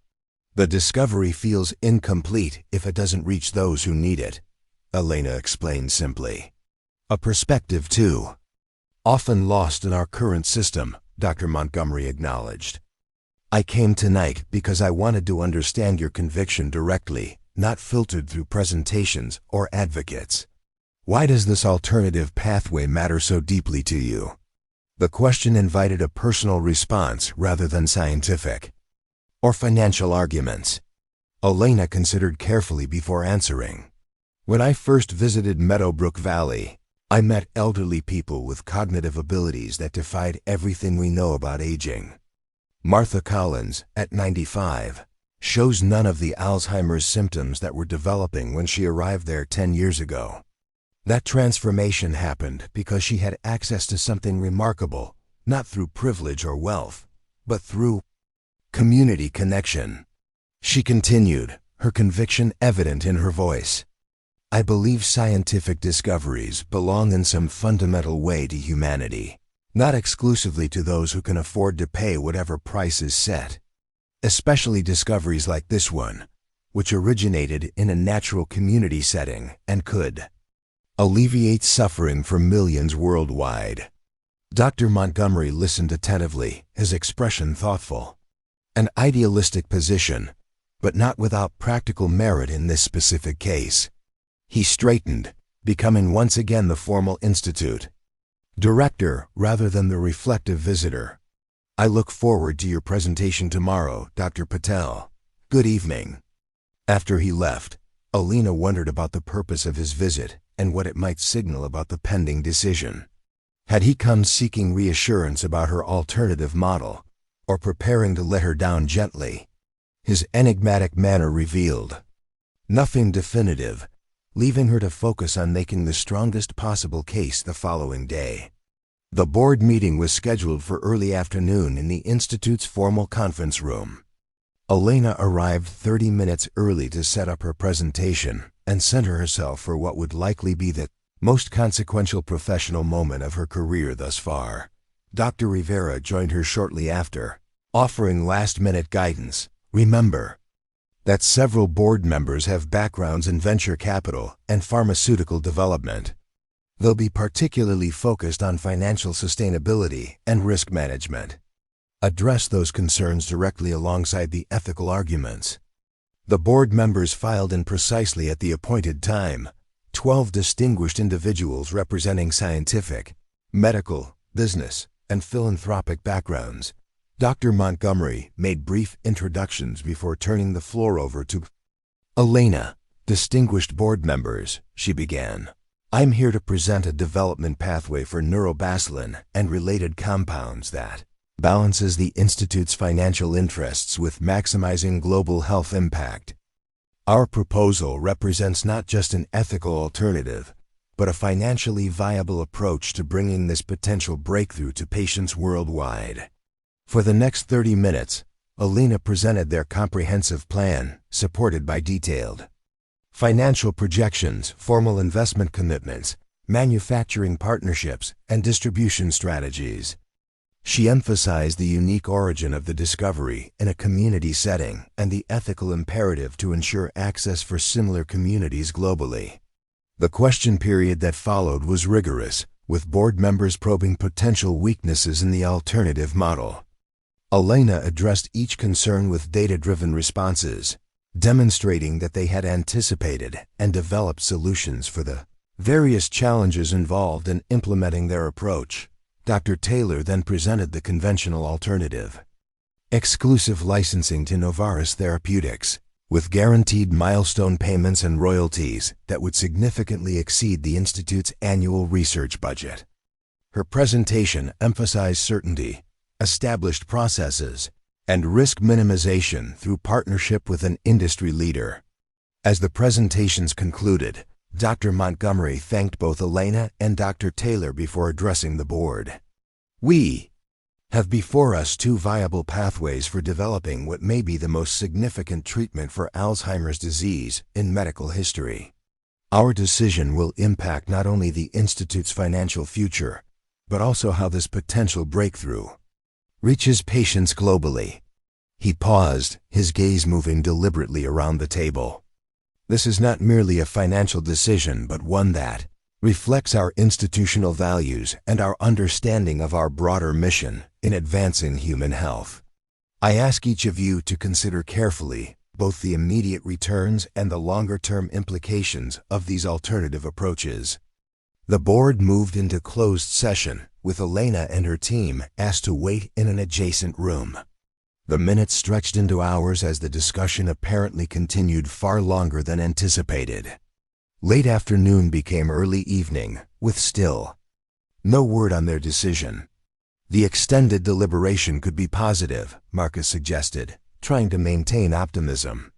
The discovery feels incomplete if it doesn't reach those who need it, Elena explained simply. A perspective, too. Often lost in our current system, Dr. Montgomery acknowledged. I came tonight because I wanted to understand your conviction directly, not filtered through presentations or advocates. Why does this alternative pathway matter so deeply to you? The question invited a personal response rather than scientific or financial arguments. Elena considered carefully before answering. When I first visited Meadowbrook Valley, I met elderly people with cognitive abilities that defied everything we know about aging. Martha Collins, at 95, shows none of the Alzheimer's symptoms that were developing when she arrived there 10 years ago. That transformation happened because she had access to something remarkable, not through privilege or wealth, but through community connection. She continued, her conviction evident in her voice. I believe scientific discoveries belong in some fundamental way to humanity, not exclusively to those who can afford to pay whatever price is set. Especially discoveries like this one, which originated in a natural community setting and could alleviate suffering for millions worldwide. Dr. Montgomery listened attentively, his expression thoughtful. An idealistic position, but not without practical merit in this specific case. He straightened, becoming once again the formal institute director rather than the reflective visitor. I look forward to your presentation tomorrow, Dr. Patel. Good evening. After he left, Elena wondered about the purpose of his visit and what it might signal about the pending decision. Had he come seeking reassurance about her alternative model, or preparing to let her down gently? His enigmatic manner revealed nothing definitive, leaving her to focus on making the strongest possible case the following day. The board meeting was scheduled for early afternoon in the Institute's formal conference room. Elena arrived 30 minutes early to set up her presentation and center herself for what would likely be the most consequential professional moment of her career thus far. Dr. Rivera joined her shortly after, offering last-minute guidance. Remember that several board members have backgrounds in venture capital and pharmaceutical development. They'll be particularly focused on financial sustainability and risk management. Address those concerns directly alongside the ethical arguments. The board members filed in precisely at the appointed time, 12 distinguished individuals representing scientific, medical, business, and philanthropic backgrounds. Dr. Montgomery made brief introductions before turning the floor over to Elena. Distinguished board members, she began. I'm here to present a development pathway for neurobacillin and related compounds that balances the Institute's financial interests with maximizing global health impact. Our proposal represents not just an ethical alternative, but a financially viable approach to bringing this potential breakthrough to patients worldwide. For the next 30 minutes, Elena presented their comprehensive plan, supported by detailed financial projections, formal investment commitments, manufacturing partnerships, and distribution strategies. She emphasized the unique origin of the discovery in a community setting and the ethical imperative to ensure access for similar communities globally. The question period that followed was rigorous, with board members probing potential weaknesses in the alternative model. Elena addressed each concern with data-driven responses, demonstrating that they had anticipated and developed solutions for the various challenges involved in implementing their approach. Dr. Taylor then presented the conventional alternative: exclusive licensing to Novartis Therapeutics, with guaranteed milestone payments and royalties that would significantly exceed the Institute's annual research budget. Her presentation emphasized certainty, established processes, and risk minimization through partnership with an industry leader. As the presentations concluded, Dr. Montgomery thanked both Elena and Dr. Taylor before addressing the board. We have before us two viable pathways for developing what may be the most significant treatment for Alzheimer's disease in medical history. Our decision will impact not only the Institute's financial future, but also how this potential breakthrough reaches patients globally. He paused, his gaze moving deliberately around the table. This is not merely a financial decision, but one that reflects our institutional values and our understanding of our broader mission in advancing human health. I ask each of you to consider carefully both the immediate returns and the longer-term implications of these alternative approaches. The board moved into closed session, with Elena and her team asked to wait in an adjacent room. The minutes stretched into hours as the discussion apparently continued far longer than anticipated. Late afternoon became early evening, with still no word on their decision. The extended deliberation could be positive, Marcus suggested, trying to maintain optimism.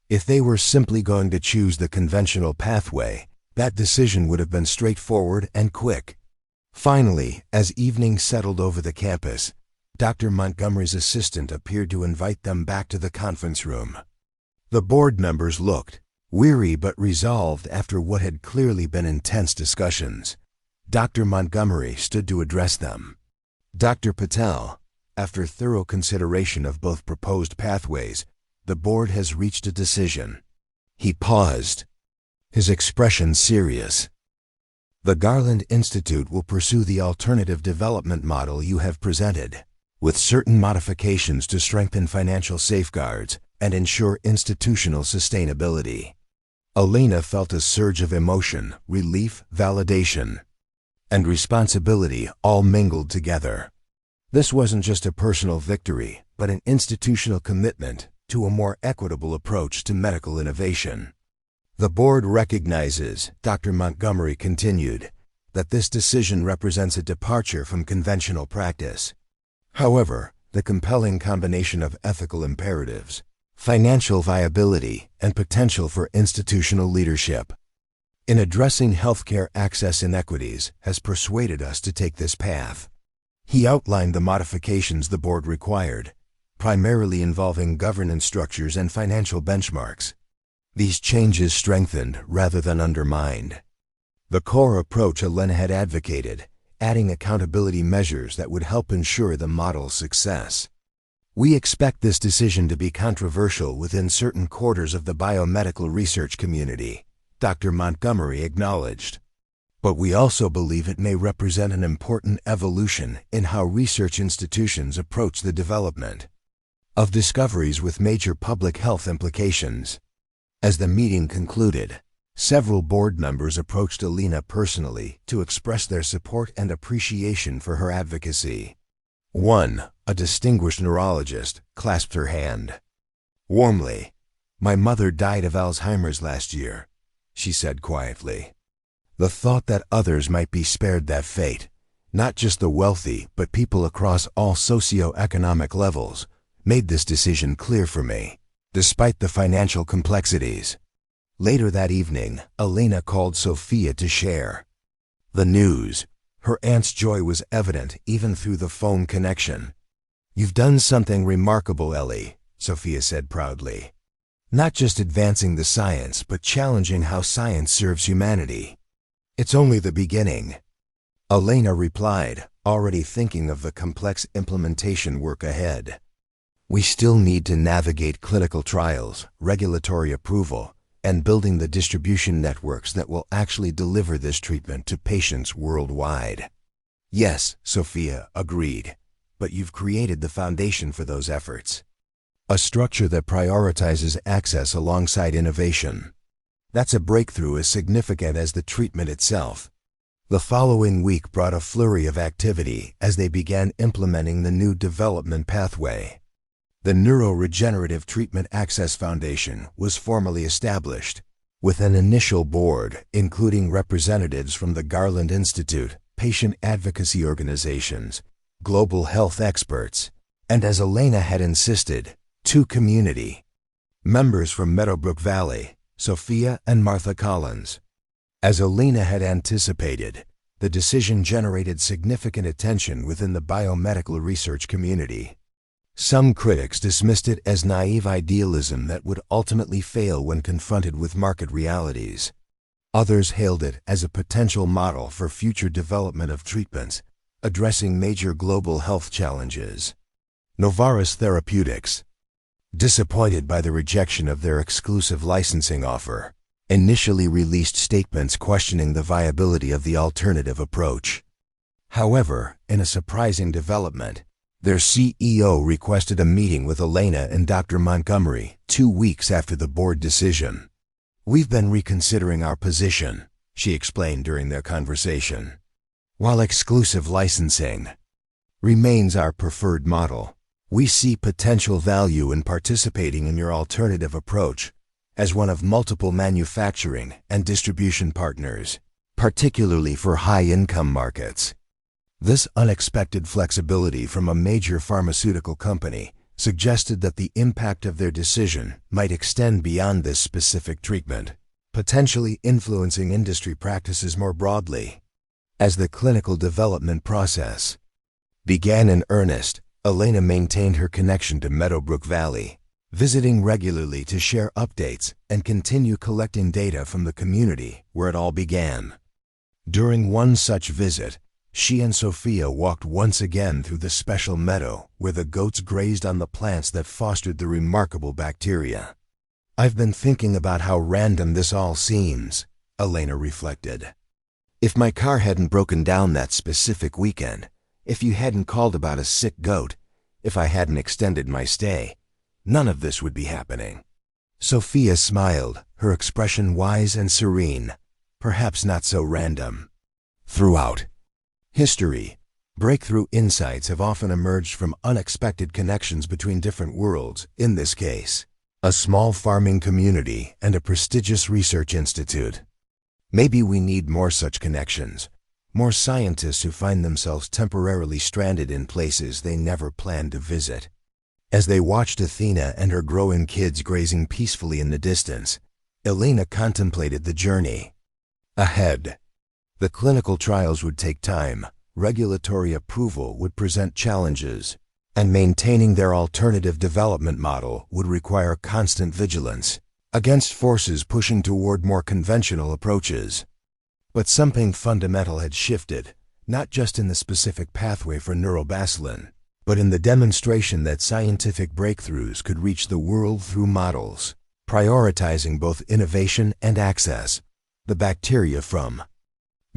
If they were simply going to choose the conventional pathway, that decision would have been straightforward and quick. Finally, as evening settled over the campus, Dr. Montgomery's assistant appeared to invite them back to the conference room. The board members looked weary but resolved after what had clearly been intense discussions. Dr. Montgomery stood to address them. Dr. Patel, after thorough consideration of both proposed pathways, the board has reached a decision. He paused, his expression serious. The Garland Institute will pursue the alternative development model you have presented, with certain modifications to strengthen financial safeguards and ensure institutional sustainability. Elena felt a surge of emotion, relief, validation, and responsibility all mingled together. This wasn't just a personal victory, but an institutional commitment to a more equitable approach to medical innovation. The board recognizes, Dr. Montgomery continued, that this decision represents a departure from conventional practice. However, the compelling combination of ethical imperatives, financial viability, and potential for institutional leadership in addressing healthcare access inequities has persuaded us to take this path. He outlined the modifications the board required, primarily involving governance structures and financial benchmarks. These changes strengthened rather than undermined the core approach Elena had advocated, adding accountability measures that would help ensure the model's success. We expect this decision to be controversial within certain quarters of the biomedical research community, Dr. Montgomery acknowledged. But we also believe it may represent an important evolution in how research institutions approach the development of discoveries with major public health implications. As the meeting concluded, several board members approached Elena personally to express their support and appreciation for her advocacy. One, a distinguished neurologist, clasped her hand. Warmly, "My mother died of Alzheimer's last year," she said quietly. The thought that others might be spared that fate, not just the wealthy but people across all socioeconomic levels, made this decision clear for me, despite the financial complexities. Later that evening, Elena called Sophia to share the news. Her aunt's joy was evident even through the phone connection. "You've done something remarkable, Ellie," Sophia said proudly. "Not just advancing the science, but challenging how science serves humanity. It's only the beginning." Elena replied, already thinking of the complex implementation work ahead. "We still need to navigate clinical trials, regulatory approval, and building the distribution networks that will actually deliver this treatment to patients worldwide." "Yes," Sophia agreed, "but you've created the foundation for those efforts. A structure that prioritizes access alongside innovation. That's a breakthrough as significant as the treatment itself." The following week brought a flurry of activity as they began implementing the new development pathway. The Neuroregenerative Treatment Access Foundation was formally established, with an initial board including representatives from the Garland Institute, patient advocacy organizations, global health experts, and, as Elena had insisted, 2 community members from Meadowbrook Valley, Sophia and Martha Collins. As Elena had anticipated, the decision generated significant attention within the biomedical research community. Some critics dismissed it as naive idealism that would ultimately fail when confronted with market realities. Others hailed it as a potential model for future development of treatments addressing major global health challenges. Novartis Therapeutics, disappointed by the rejection of their exclusive licensing offer, initially released statements questioning the viability of the alternative approach. However, in a surprising development, their CEO requested a meeting with Elena and Dr. Montgomery 2 weeks after the board decision. "We've been reconsidering our position," she explained during their conversation. "While exclusive licensing remains our preferred model, we see potential value in participating in your alternative approach as one of multiple manufacturing and distribution partners." particularly for high-income markets. This unexpected flexibility from a major pharmaceutical company suggested that the impact of their decision might extend beyond this specific treatment, potentially influencing industry practices more broadly. As the clinical development process began in earnest, Elena maintained her connection to Meadowbrook Valley, visiting regularly to share updates and continue collecting data from the community where it all began. During one such visit, she and Sophia walked once again through the special meadow where the goats grazed on the plants that fostered the remarkable bacteria. "I've been thinking about how random this all seems," Elena reflected. "If my car hadn't broken down that specific weekend, if you hadn't called about a sick goat, if I hadn't extended my stay, none of this would be happening." Sophia smiled, her expression wise and serene, perhaps not so random. Throughout history, breakthrough insights have often emerged from unexpected connections between different worlds, in this case, a small farming community and a prestigious research institute. Maybe we need more such connections, more scientists who find themselves temporarily stranded in places they never planned to visit. As they watched Athena and her growing kids grazing peacefully in the distance, Elena contemplated the journey ahead. The clinical trials would take time, regulatory approval would present challenges, and maintaining their alternative development model would require constant vigilance against forces pushing toward more conventional approaches. But something fundamental had shifted, not just in the specific pathway for neurobacillin, but in the demonstration that scientific breakthroughs could reach the world through models, prioritizing both innovation and access. The bacteria from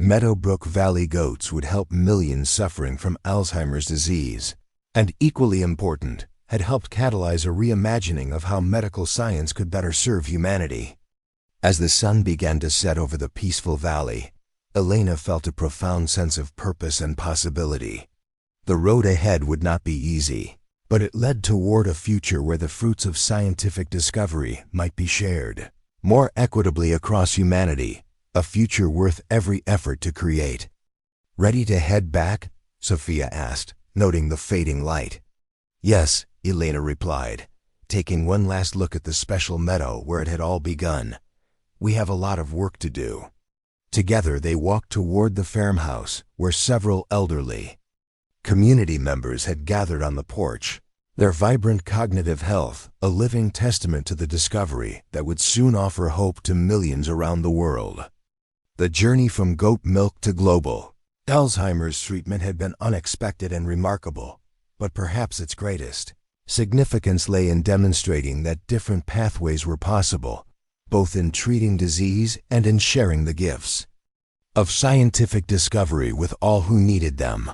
Meadowbrook Valley goats would help millions suffering from Alzheimer's disease, and equally important, had helped catalyze a reimagining of how medical science could better serve humanity. As the sun began to set over the peaceful valley, Elena felt a profound sense of purpose and possibility. The road ahead would not be easy, but it led toward a future where the fruits of scientific discovery might be shared more equitably across humanity, a future worth every effort to create. "Ready to head back?" Sophia asked, noting the fading light. "Yes," Elena replied, taking one last look at the special meadow where it had all begun. "We have a lot of work to do." Together they walked toward the farmhouse, where several elderly community members had gathered on the porch, their vibrant cognitive health a living testament to the discovery that would soon offer hope to millions around the world. The journey from goat milk to global Alzheimer's treatment had been unexpected and remarkable, but perhaps its greatest significance lay in demonstrating that different pathways were possible, both in treating disease and in sharing the gifts of scientific discovery with all who needed them.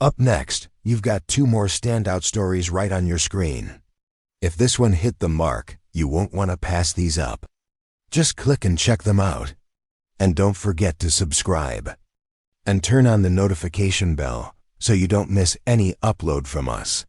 Up next, you've got two more standout stories right on your screen. If this one hit the mark, you won't want to pass these up. Just click and check them out. And don't forget to subscribe and turn on the notification bell so you don't miss any upload from us.